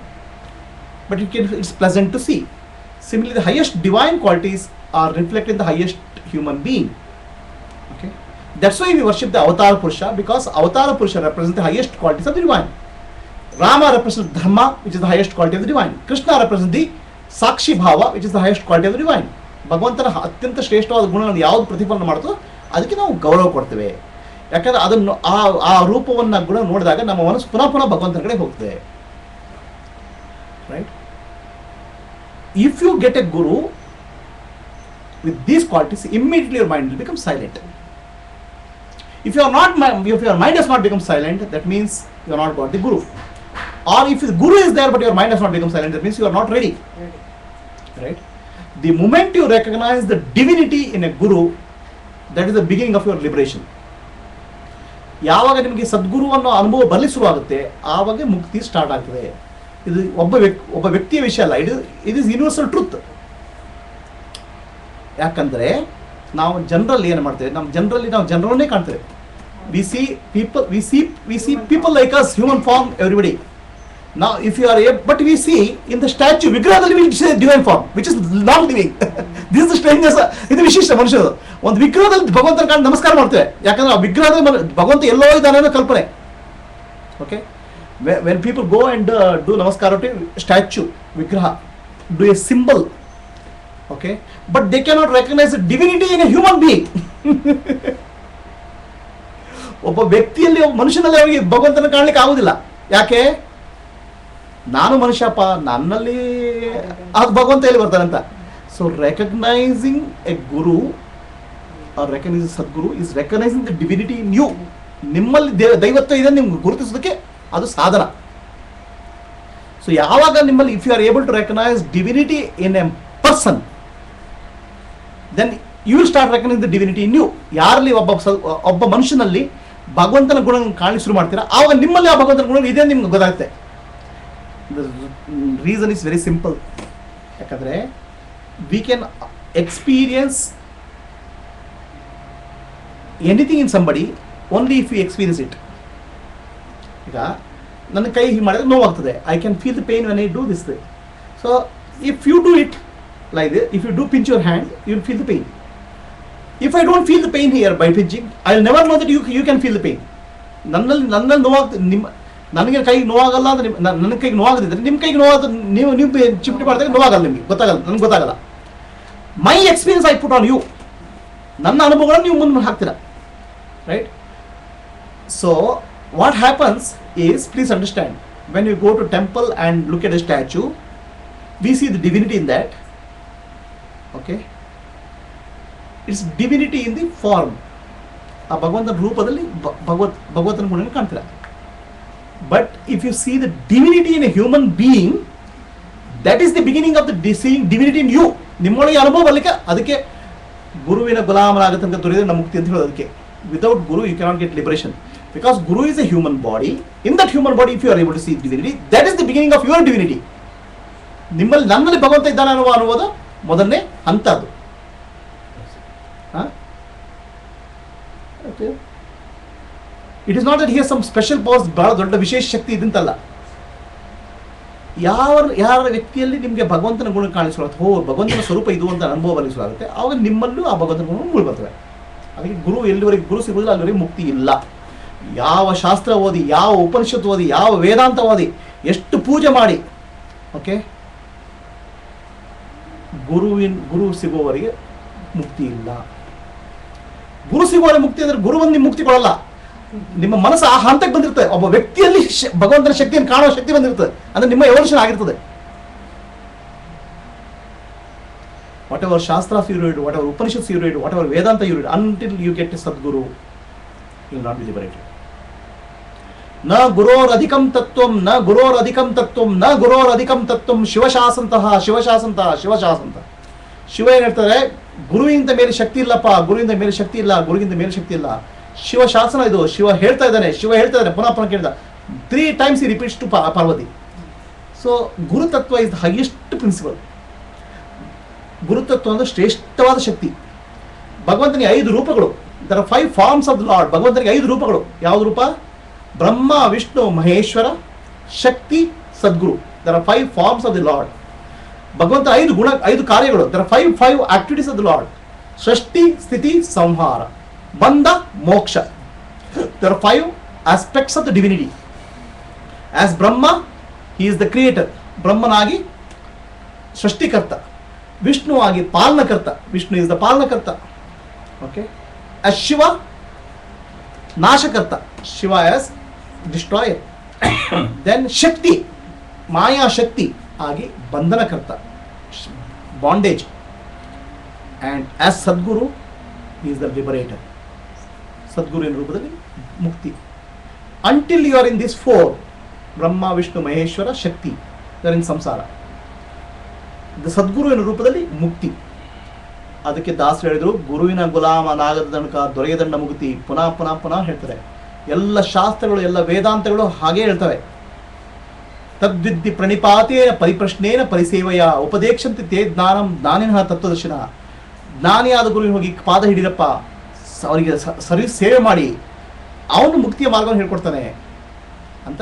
but it's pleasant to see. Similarly, the highest divine qualities are reflected in the highest human being. Okay. That's why we worship the Avatar Purusha, because Avatar Purusha represents the highest qualities of the divine. Rama represents Dharma, which is the highest quality of the divine. Krishna represents the Sakshi Bhava, which is the highest quality of the divine. ಭಗವಂತನ ಅತ್ಯಂತ ಶ್ರೇಷ್ಠವಾದ ಗುಣಗಳನ್ನು ಯಾವುದು ಪ್ರತಿಫಲನ ಮಾಡ್ತೋ ಅದಕ್ಕೆ ನಾವು ಗೌರವ ಕೊಡ್ತೇವೆ. ಯಾಕಂದರೆ ಅದನ್ನು ಆ ರೂಪವನ್ನು ಗುಣ ನೋಡಿದಾಗ ನಮ್ಮ ಮನಸ್ಸು ಪುನಃ ಭಗವಂತನ ಕಡೆ ಹೋಗ್ತದೆ. Right? If you get a guru with these qualities, immediately your mind will become silent. If your mind has not become silent, that means you have not got the guru. Or if the guru is there but your mind has not become silent, that means you are not ready. Right? The moment you recognize the divinity in a guru, that is the beginning of your liberation. ಯಾವಾಗ ನಿಮಗೆ ಸದ್ಗುರು ಅನ್ನೋ ಅನುಭವ ಬರಲಿಕ್ಕೆ ಶುರುವಾಗುತ್ತೆ ಆವಾಗ ಮುಕ್ತಿ ಸ್ಟಾರ್ಟ್ ಆಗ್ತದೆ. ಇದು ಒಬ್ಬ ವ್ಯಕ್ತಿಯ ವಿಷಯ ಅಲ್ಲ, ಇಟ್ ಇಸ್ ಯೂನಿವರ್ಸಲ್ ಟ್ರೂತ್. ಯಾಕಂದರೆ ನಾವು ಜನರಲ್ಲಿ ಏನು ಮಾಡ್ತೇವೆ, ನಾವು ಜನರನ್ನೇ ಕಾಣ್ತೇವೆ. We see people like us, human form, everybody. Now, if you are but we see in the statue, ವಿಗ್ರಹದಲ್ಲಿ we say divine form, which is not living. This is the strangeness. ಇದು ವಿಶಿಷ್ಟ ಮನುಷ್ಯರು. ಒಂದು ವಿಗ್ರಹದಲ್ಲಿ ಭಗವಂತನ ಕಾಣಿ ನಮಸ್ಕಾರ ಮಾಡ್ತೇವೆ, ಯಾಕಂದ್ರೆ ಆ ವಿಗ್ರಹದಲ್ಲಿ ಭಗವಂತ ಎಲ್ಲೋ ಇದ್ದಾನೆ ಅನ್ನೋ ಕಲ್ಪನೆ. Okay, when people go and do namaskar to statue, vigraha, do a symbol, okay, but they cannot recognize the divinity in a human being. ಒಬ್ಬ ವ್ಯಕ್ತಿಯಲ್ಲಿ, ಒಬ್ಬ ಮನುಷ್ಯನಲ್ಲಿ ಅವರಿಗೆ ಭಗವಂತನ ಕಾಣಲಿಕ್ಕೆ ಆಗುದಿಲ್ಲ. ಯಾಕೆ? ನಾನು ಮನುಷ್ಯಪ್ಪ, ನನ್ನಲ್ಲಿ ಅದು ಭಗವಂತ ಎಲ್ಲಿ ಬರ್ತಾನಂತ. So recognising a guru or recognising Sadguru is recognising the divinity in you. ನಿಮ್ಮಲ್ಲಿ ದೈವತ್ವ ಇದೆ ನಿಮ್ಗೆ ಗುರುತಿಸೋದಕ್ಕೆ ಅದು ಸಾಧನ. ಸೊ ಯಾವಾಗ ನಿಮ್ಮಲ್ಲಿ if you are able to recognise divinity in a person, then you will start recognise the divinity in you. ಯಾರಲ್ಲಿ ಒಬ್ಬ ಮನುಷ್ಯನಲ್ಲಿ ಭಗವಂತನ ಗುಣ ಕಾಣಲಿಕ್ಕೆ ಶುರು ಮಾಡ್ತೀರಾ, ಆವಾಗ ನಿಮ್ಮಲ್ಲಿ ಆ ಭಗವಂತನ ಗುಣ ಇದೆ ನಿಮ್ಗೆ ಗೊತ್ತಾಗುತ್ತೆ. The reason is very simple. ಯಾಕಂದರೆ we can experience anything in somebody only if you experience it. ಈಗ ನನ್ನ ಕೈ ಹೀಗೆ ಮಾಡಿದ್ರೆ ನೋವಾಗ್ತದೆ, I can feel the pain when I do this way. So if you do it like this, if you do pinch your hand, you will feel the pain. If I don't feel the pain here by pinching, I will never know that you can feel the pain. ನನ್ನಲ್ಲಿ ನೋವಾಗ್ತದೆ, ನನಗೆ ಕೈಗೆ ನೋವಾಗಲ್ಲ ಅಂದರೆ ನನ್ನ ಕೈಗೆ ನೋವಾಗದಿದ್ದರೆ ನಿಮ್ಮ ಕೈಗೆ ನೋವಾದ ನೀವು ಚಿಮಟಿ ಮಾಡಿದಾಗ ನೋವಾಗಲ್ಲ, ನಿಮಗೆ ಗೊತ್ತಾಗಲ್ಲ, ನನಗೆ ಗೊತ್ತಾಗಲ್ಲ. My experience I put on you, ನನ್ನ ಅನುಭವಗಳನ್ನು ನೀವು ಮುಂದೆ ಹಾಕ್ತೀರಾ, right? So what happens is, please understand, when you go to temple and look at a statue, we see the divinity in that. Okay, it's divinity in the form. ಆ ಭಗವಂತನ ರೂಪದಲ್ಲಿ ಭಗವಂತನ ಗುಣ ಕಾಣ್ತೀರ. But if you see the divinity in a human being, that is the beginning of the seeing divinity in you. ನಿಮ್ಮೊಳಗೆ ಅನುಭವ ಬರಲಿಕ್ಕೆ, ಅದಕ್ಕೆ ಗುರುವಿನ ಗುಲಾಮನಾಗತ್ತೆ ಅಂತ ದೊರೆಯದ ಮುಕ್ತಿ ಅಂತ ಹೇಳೋದು. ಅದಕ್ಕೆ without guru you cannot get liberation, because guru is a human body. In that human body if you are able to see divinity, that is the beginning of your divinity. ನಿಮ್ಮಲ್ಲಿ ನನ್ನಲ್ಲಿ ಭಗವಂತ ಇದ್ದಾನೆ ಅನ್ನುವುದು ಮೊದಲನೇ ಹಂತ ಅದು. It is not that here some special powers, ಬಹಳ ದೊಡ್ಡ ವಿಶೇಷ ಶಕ್ತಿ ಇದಂತಲ್ಲ. ಯಾರ ವ್ಯಕ್ತಿಯಲ್ಲಿ ನಿಮಗೆ ಭಗವಂತನ ಗುಣ ಕಾಣಿಸುತ್ತೆ, ಭಗವಂತನ ಸ್ವರೂಪ ಇದು ಅಂತ ಅನುಭವ ಬಲಿಸಲಾಗುತ್ತೆ, ಆವಾಗ ನಿಮ್ಮಲ್ಲೂ ಆ ಭಗವಂತನ ಗುಣ ಮೂಡಿ ಬರ್ತವೆ. ಅದಕ್ಕೆ ಗುರು ಎಲ್ಲಿವರೆಗೆ ಗುರು ಸಿಗುವುದಿಲ್ಲ ಅಲ್ಲಿವರೆಗೆ ಮುಕ್ತಿ ಇಲ್ಲ. ಯಾವ ಶಾಸ್ತ್ರ ಓದಿ, ಯಾವ ಉಪನಿಷತ್ತು ಓದಿ, ಯಾವ ವೇದಾಂತ ಓದಿ, ಎಷ್ಟು ಪೂಜೆ ಮಾಡಿ, ಓಕೆ, ಗುರು ಸಿಗುವವರೆಗೆ ಮುಕ್ತಿ ಇಲ್ಲ. ಗುರು ಸಿಗುವವರೆಗೆ ಮುಕ್ತಿ ಅಂದರೆ ಗುರು ಬಂದು ನಿಮ್ಗೆ ಮುಕ್ತಿ ಕೊಡಲ್ಲ. ನಿಮ್ಮ ಮನಸ್ಸು ಆ ಹಂತಕ್ಕೆ ಬಂದಿರ್ತದೆ. ಒಬ್ಬ ವ್ಯಕ್ತಿಯಲ್ಲಿ ಭಗವಂತನ ಶಕ್ತಿಯನ್ನು ಕಾಣುವ ಶಕ್ತಿ ಬಂದಿರ್ತದೆ, ಅಂದ್ರೆ ನಿಮ್ಮ ಎವಲ್ಯೂಷನ್ ಆಗಿರ್ತದೆ. Whatever shastras you read, whatever Upanishads you read, whatever Vedanta you read, until you get a sadguru, you will not be liberated. ನ ಗುರೋರಧಿಕಂ ತತ್ವಂ, ನ ಗುರೋರಧಿಕಂ ತತ್ವಂ, ನ ಗುರೋರಧಿಕಂ ತತ್ವಂ, ಶಿವಶಾಸಂತಹ ಶಿವಶಾಸಂತಹ ಶಿವಶಾಸಂತ. ಶಿವ ಏನ್ ಹೇಳ್ತಾರೆ, ಗುರುವಿಂದ ಮೇಲೆ ಶಕ್ತಿ ಇಲ್ಲಪ್ಪ, ಗುರುವಿಂದ ಮೇಲೆ ಶಕ್ತಿ ಇಲ್ಲ, ಗುರುವಿಂದ ಮೇಲೆ ಶಕ್ತಿ ಇಲ್ಲ. ಶಿವ ಶಾಸನ ಇದು, ಶಿವ ಹೇಳ್ತಾ ಇದ್ದಾನೆ, ಶಿವ ಹೇಳ್ತಾ ಇದ್ದಾನೆ, ಪುನಃ ಪುನಃ ಕೇಳಿದ 3 times he repeats to Parvati. So ಗುರುತತ್ವ ಇಸ್ ದ ಹೈಯೆಸ್ಟ್ ಪ್ರಿನ್ಸಿಪಲ್. ಗುರುತತ್ವ ಅಂದ್ರೆ ಶ್ರೇಷ್ಠವಾದ ಶಕ್ತಿ. ಭಗವಂತನಿಗೆ 5 ರೂಪಗಳು, there are 5 forms of the Lord. ಭಗವಂತನಿಗೆ 5 ರೂಪಗಳು. ಯಾವ್ದು ರೂಪ? Brahma, Vishnu, Maheshwara, Shakti, Sadguru. There are 5 forms of the Lord. ಭಗವಂತ 5 ಕಾರ್ಯಗಳು. There are 5 activities of the Lord. ಸೃಷ್ಟಿ, ಸ್ಥಿತಿ, ಸಂಹಾರ, ಬಂಧ, ಮೋಕ್ಷ. There are 5 aspects of the divinity. As Brahma, he is the creator. ಬ್ರಹ್ಮನಾಗಿ ಸೃಷ್ಟಿಕರ್ತ. ವಿಷ್ಣು ಆಗಿ ಪಾಲನಕರ್ತ. Vishnu is the ಪಾಲನಕರ್ತ. Okay. As Shiva, ನಾಶಕರ್ತ. Shiva as destroyer. Then ಶಕ್ತಿ, ಮಾಯಾ ಶಕ್ತಿ ಆಗಿ ಬಂಧನಕರ್ತ, bondage. And as Sadguru, he is the liberator. ಸದ್ಗುರುವಿನ ರೂಪದಲ್ಲಿ ಮುಕ್ತಿ. Until you are in this 4, Brahma, Vishnu, Maheshwara, Shakti, you in samsara. ಸದ್ಗುರುವಿನ ರೂಪದಲ್ಲಿ ಮುಕ್ತಿ. ಅದಕ್ಕೆ ದಾಸರು ಹೇಳಿದ್ರು, ಗುರುವಿನ ಗುಲಾಮನಾಗದ ತನಕ ದೊರೆಯದಂಡ ಮುಕ್ತಿ. ಪುನಃ ಪುನಃ ಪುನಃ ಹೇಳ್ತಾರೆ. ಎಲ್ಲ ಶಾಸ್ತ್ರಗಳು, ಎಲ್ಲ ವೇದಾಂತಗಳು ಹಾಗೇ ಹೇಳ್ತವೆ. ತದ್ವಿದ್ಧಿ ಪ್ರಣಿಪಾತೇನ ಪರಿಪ್ರಶ್ನೇನ ಪರಿಸೇವೆಯ ಉಪದೇಕ್ಷಂತೆ ತೇ ಜ್ಞಾನಂ ಜ್ಞಾನಿನಃ ತತ್ವದರ್ಶನ. ಜ್ಞಾನಿಯಾದ ಗುರುವಿನ ಹೋಗಿ ಪಾದ ಹಿಡಿರಪ್ಪ, ಅವರಿಗೆ ಸರ್ವಿಸ್ ಸೇವೆ ಮಾಡಿ, ಅವನು ಮುಕ್ತಿಯ ಮಾರ್ಗವನ್ನು ಹೇಳ್ಕೊಡ್ತಾನೆ ಅಂತ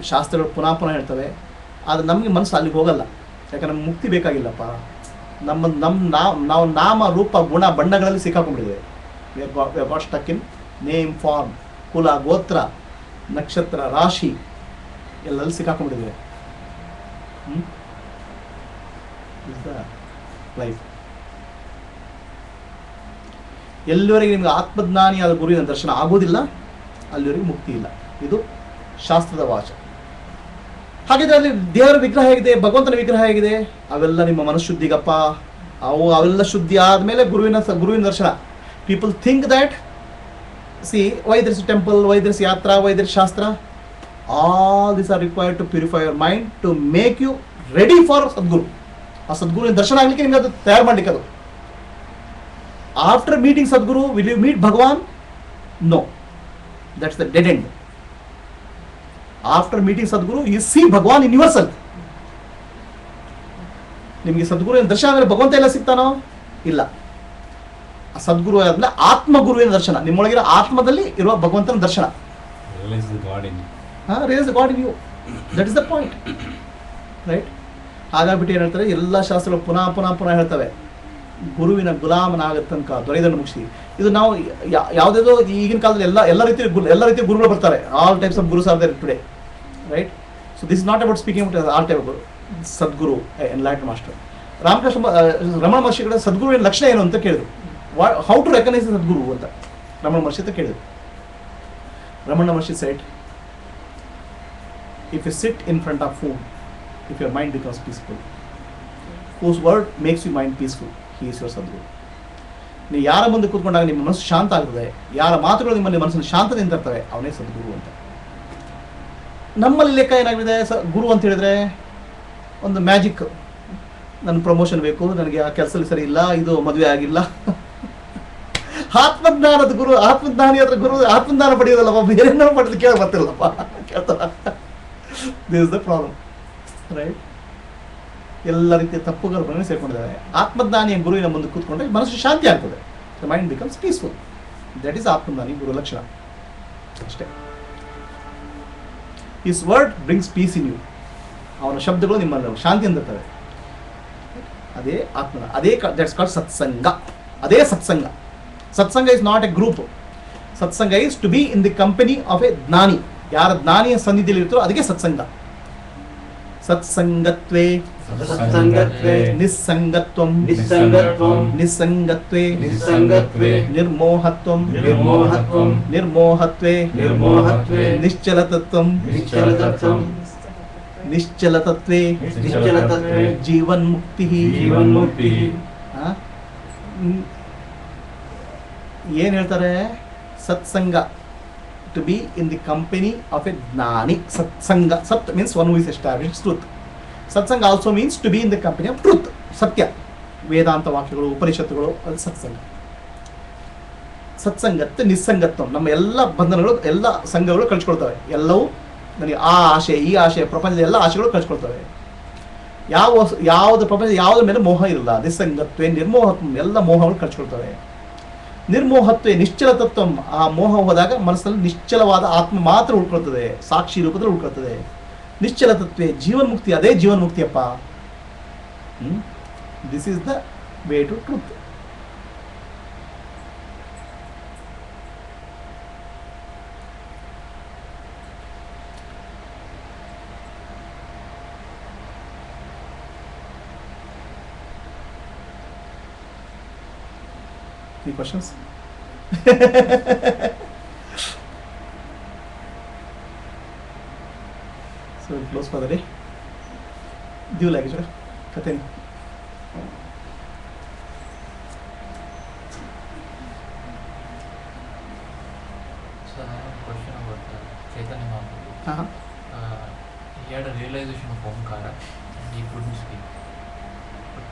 ಶಾಸ್ತ್ರಗಳು ಪುನಃ ಪುನಃ ಹೇಳ್ತವೆ. ಆದರೆ ನಮಗೆ ಮನಸ್ಸು ಅಲ್ಲಿಗೆ ಹೋಗಲ್ಲ. ಯಾಕಂದ್ರೆ ನಮ್ಗೆ ಮುಕ್ತಿ ಬೇಕಾಗಿಲ್ಲಪ್ಪ. ನಾವು ನಾಮ ರೂಪ ಗುಣ ಬಣ್ಣಗಳಲ್ಲಿ ಸಿಕ್ಕಾಕೊಂಡ್ಬಿಟ್ಟಿದ್ದೇವೆ. We got stuck in name, form, kula, gotra, nakshatra, rashi ಎಲ್ಲಲ್ಲಿ ಸಿಕ್ಕಾಕೊಂಡ್ಬಿಟ್ಟಿದ್ದೇವೆ. Is the life. ಎಲ್ಲಿವರೆಗೆ ನಿಮ್ಗೆ ಆತ್ಮಜ್ಞಾನಿಯಾದ ಗುರುವಿನ ದರ್ಶನ ಆಗೋದಿಲ್ಲ ಅಲ್ಲಿವರೆಗೆ ಮುಕ್ತಿ ಇಲ್ಲ. ಇದು ಶಾಸ್ತ್ರದ ವಾಚ. ಹಾಗಿದ್ರೆ ಅಲ್ಲಿ ದೇವರ ವಿಗ್ರಹ ಹೇಗಿದೆ, ಭಗವಂತನ ವಿಗ್ರಹ ಹೇಗಿದೆ, ಅವೆಲ್ಲ ನಿಮ್ಮ ಮನಃಶುದ್ಧಿಗಪ್ಪ. ಅವೆಲ್ಲ ಶುದ್ಧಿ ಆದಮೇಲೆ ಗುರುವಿನ ದರ್ಶನ. People think that see why this temple, why this yatra, why this shastra, all this are required to purify your mind, to make you ready for Sadguru. ಆ ಸದ್ಗುರುವಿನ ದರ್ಶನ ಆಗಲಿಕ್ಕೆ ನಿಮ್ಗೆ ಅದು ತಯಾರು ಮಾಡಲಿಕ್ಕೆ. ಅದು after meeting Sadguru will you meet Bhagavan? No, that's the dead end. After meeting Sadguru you see Bhagavan in yourself. ನಿಮಗೆ ಸದ್ಗುರುವಿನ ದರ್ಶನ ಆಮೇಲೆ ಭಗವಂತ ಎಲ್ಲ ಸಿಗ್ತಾನೋ? ಇಲ್ಲ. ಆ ಸದ್ಗುರು ಆದ್ಮೇಲೆ ಆತ್ಮಗುರುವಿನ ದರ್ಶನ, ನಿಮ್ಮೊಳಗಿನ ಆತ್ಮದಲ್ಲಿ ಇರುವ ಭಗವಂತನ ದರ್ಶನ. Realize the God in you. Realise the God in you. That is the point, right? ಹಾಗಾಗ್ಬಿಟ್ಟು ಏನು ಹೇಳ್ತಾರೆ, ಎಲ್ಲ ಶಾಸ್ತ್ರಗಳು ಪುನಃ ಪುನಃ ಪುನಃ ಹೇಳ್ತವೆ, ಗುರುವಿನ ಗುಲಾಮನಾಗ ತನಕ ದೊರೆಯದನ್ನು ಮುಗಿಸಿ. ಇದು ನಾವು ಯಾವುದೇದೋ ಈಗಿನ ಕಾಲದಲ್ಲಿ ಎಲ್ಲ ರೀತಿಯ ಗುರುಗಳು ಬರ್ತಾರೆ. All types of gurus are there today, right? So this is not about speaking about all type guru. Sadguru, enlightened master. Ramana ಮಹರ್ಷಿಗಳ ಸದ್ಗುರುವಿನ ಲಕ್ಷಣ ಏನು ಅಂತ ಕೇಳಿದ್ರು. ಹೌ ಟು ರೆಕಗ್ನೈಸ್ ಸದ್ಗುರು ಅಂತ ರಮಣ ಮಹರ್ಷಿ ಅಂತ ಕೇಳಿದ್ರು. ರಮಣ ಮಹರ್ಷಿ shed, if you sit in front of whom, if your mind becomes peaceful, whose word makes your mind peaceful, he is your sadguru. ನೀವು ಯಾರ ಮುಂದೆ ಕೂತ್ಕೊಂಡಾಗ ನಿಮ್ಮ ಮನಸ್ಸು ಶಾಂತ ಆಗ್ತದೆ, ಯಾರ ಮಾತುಗಳು ನಿಮ್ಮಲ್ಲಿ ಮನಸ್ಸನ್ನು ಶಾಂತದಿಂದ ತರ್ತವೆ, ಅವನೇ ಸದ್ಗುರು ಅಂತ. ನಮ್ಮಲ್ಲಿ ಲೆಕ್ಕ ಏನಾಗಿದೆ, ಗುರು ಅಂತ ಹೇಳಿದ್ರೆ ಒಂದು ಮ್ಯಾಜಿಕ್. ನನ್ನ ಪ್ರಮೋಷನ್ ಬೇಕು, ನನಗೆ ಆ ಕೆಲಸದಲ್ಲಿ ಸರಿ ಇಲ್ಲ, ಇದು ಮದುವೆ ಆಗಿಲ್ಲ. ಆತ್ಮಜ್ಞಾನದ ಗುರು, ಆತ್ಮಜ್ಞಾನಿ ಹತ್ರ ಗುರು ಆತ್ಮಜ್ಞಾನ ಪಡೆಯೋದಲ್ಲಪ್ಪ, ಬೇರೆನೋ ಪಡೆದು ಕೇಳ ಬರ್ತಿಲ್ಲಪ್ಪ, ಕೇಳ್ತಾರ. This is the problem, right? ಎಲ್ಲ ರೀತಿಯ ತಪ್ಪುಗಳು ಸೇರ್ಕೊಂಡಿದ್ದಾವೆ. ಆತ್ಮಜ್ಞಾನಿಯ ಗುರುವಿನ ಮುಂದೆ ಕೂತ್ಕೊಂಡ್ರೆ ಮನಸ್ಸು ಶಾಂತಿ ಆಗ್ತದೆ. The mind becomes peaceful. That is ಆತ್ಮಜ್ಞಾನಿ ಗುರು ಲಕ್ಷಣ ಅಷ್ಟೇ. His word brings peace in you. ಅವನ ಶಬ್ದಗಳು ನಿಮ್ಮಲ್ಲಿ ಶಾಂತಿ ಅಂದಿರ್ತವೆ. ಅದೇ ಆತ್ಮನ, ಅದೇ ದಟ್ಸ್ ಕಾಲ್ಡ್ ಸತ್ಸಂಗ. ಅದೇ ಸತ್ಸಂಗ. Satsang is not a group. Satsang is to be in the company of a gyani. ಯಾರ ಜ್ಞಾನಿಯ ಸನ್ನಿಧಿಯಲ್ಲಿ ಇರ್ತಾರೋ ಅದಕ್ಕೆ ಸತ್ಸಂಗ. ಸತ್ಸಂಗತ್ವೇ ನಿಸ್ಸಂಗತ್ವಂ ನಿಸ್ಸಂಗತ್ವೇ ನಿರ್ಮೋಹತ್ವಂ ನಿರ್ಮೋಹತ್ವೇ ನಿಶ್ಚಲತತ್ವಂ ನಿಶ್ಚಲತತ್ವೇ ಜೀವನ್ಮುಕ್ತಿ. ಏನ್ ಹೇಳ್ತಾರೆ? ಸತ್ಸಂಗ, to be in the company of a gnani. Satsanga, sat means one who is established truth. Satsanga also means to be in the company of truth, satya. ವೇದಾಂತ ವಾಕ್ಯಗಳು, ಉಪನಿಷತ್ತುಗಳು, ಅದು ಸತ್ಸಂಗ. ಸತ್ಸಂಗತ್ತೆ ನಿಸ್ಸಂಗತ್ವ. ನಮ್ಮ ಎಲ್ಲ ಬಂಧನಗಳು, ಎಲ್ಲ ಸಂಘಗಳು ಕಳ್ಸ್ಕೊಳ್ತವೆ. ಎಲ್ಲವೂ ನನಗೆ ಆ ಆಶೆ, ಈ ಆಶೆ, ಪ್ರಪಂಚದ ಎಲ್ಲ ಆಶೆಗಳು ಕಳ್ಸ್ಕೊಳ್ತವೆ. ಯಾವುದು ಪ್ರಪಂಚ ಯಾವುದ್ರ ಮೇಲೆ ಮೋಹ ಇರಲ್ಲ. ನಿಸ್ಸಂಗತ್ವೇ ನಿರ್ಮೋಹತ್ವ, ಎಲ್ಲ ಮೋಹಗಳು ಕಳ್ಸ್ಕೊಳ್ತವೆ. ನಿರ್ಮೋಹತ್ವೇ ನಿಶ್ಚಲ ತತ್ವ. ಆ ಮೋಹ ಹೋದಾಗ ಮನಸ್ಸಲ್ಲಿ ನಿಶ್ಚಲವಾದ ಆತ್ಮ ಮಾತ್ರ ಉಳ್ಕೊಳ್ತದೆ, ಸಾಕ್ಷಿ ರೂಪದಲ್ಲಿ ಉಳ್ಕೊಳ್ತದೆ. ನಿಶ್ಚಲ ತತ್ವೇ ಜೀವನ್ಮುಕ್ತಿ. ಅದೇ ಜೀವನ್ಮುಕ್ತಿಯಪ್ಪ. This is the way to truth. Any questions? So we'll close for the day. Do you like it, sir? Kathin. So I have a question about Chaitanya Mahaprabhu. He had a realization of Omkara and he couldn't speak. But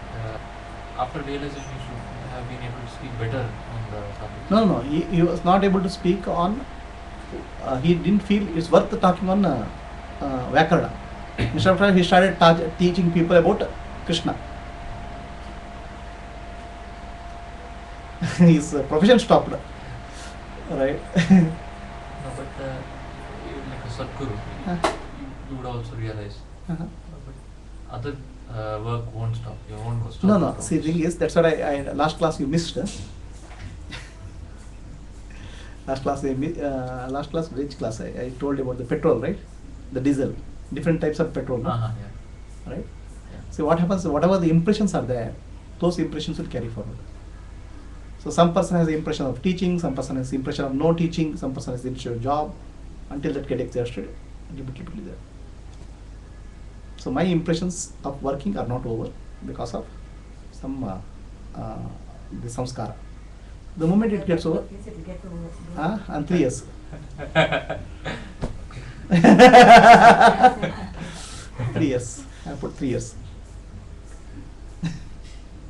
after realization he should have been able to speak better on the topic. No. He was not able to speak on. He didn't feel it's worth talking on Vyakarana. Instead of that, he started teaching people about Krishna. His profession stopped. Right? No, but like a Sadguru, you would also realize. Uh-huh. But other work won't stop. You won't go stop. No, the no. See, the thing is, that's what I last class you missed. Last class, which class? I told you about the petrol, right? The diesel, different types of petrol, no? Yeah. Right? Yeah. See what happens, whatever the impressions are there, those impressions will carry forward. So some person has the impression of teaching, some person has the impression of no teaching, some person has the impression of job, until that get exhausted, it will be typically there. So my impressions of working are not over because of some the samskara. The moment it gets over, and 3 years. 3 years. I put 3 years.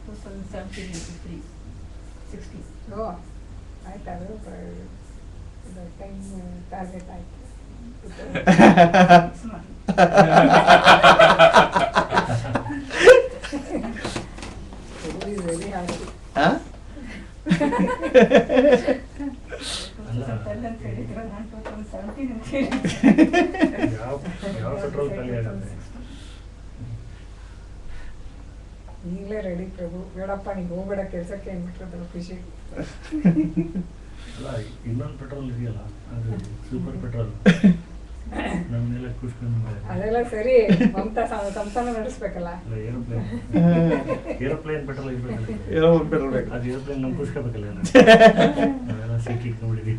2017, 16. ಓ ಆಯ್ತು ಅದು ಟೈಮ್ ಟಾರ್ಗೆಟ್ ಆಯ್ತು. Very hard. Huh? ಅಲ್ಲ, ಯಾವ ಪೆಟ್ರೋಲ್ ಖಾಲಿ ಆಗುತ್ತೆ? ಈಗಲೇ ರೆಡಿ ಪ್ರಭು, ಬೇಡಪ್ಪ ನೀನು ಹೋಗ್ಬೇಡ ಕೆಲಸಕ್ಕೆ ಅಂದ್ಬಿಟ್ರೆ ಖುಷಿ. ಅಲ್ಲ, ಇನ್ನೊಂದು ಪೆಟ್ರೋಲ್ ಇದೆಯಲ್ಲ, ಅದು ಸೂಪರ್ ಪೆಟ್ರೋಲ್, ನಮ್ಮನ್ನೆಲ್ಲ ಖುಷ್ಕೊಂಡು ಅದೆಲ್ಲ ಸರಿ, ಮಮತಾ ಸಂಸ್ಥಾನ ನಡೆಸ್ಬೇಕಲ್ಲ. ಏರೋಪ್ಲೇನ್ ಪೆಟ್ರೋಲ್ ಇರ್ಬೇಕಲ್ಲ, ಏನೋ ಒಂದು petrol ಬೇಕು. ಅದು ಏರೋಪ್ಲೇನ್ ನಮ್ಗೆ ಖುಷ್ಕೋಬೇಕಲ್ಲ, ನಾವೆಲ್ಲ ಸಿಕ್ಕಿ ನೋಡಿದ್ವಿ.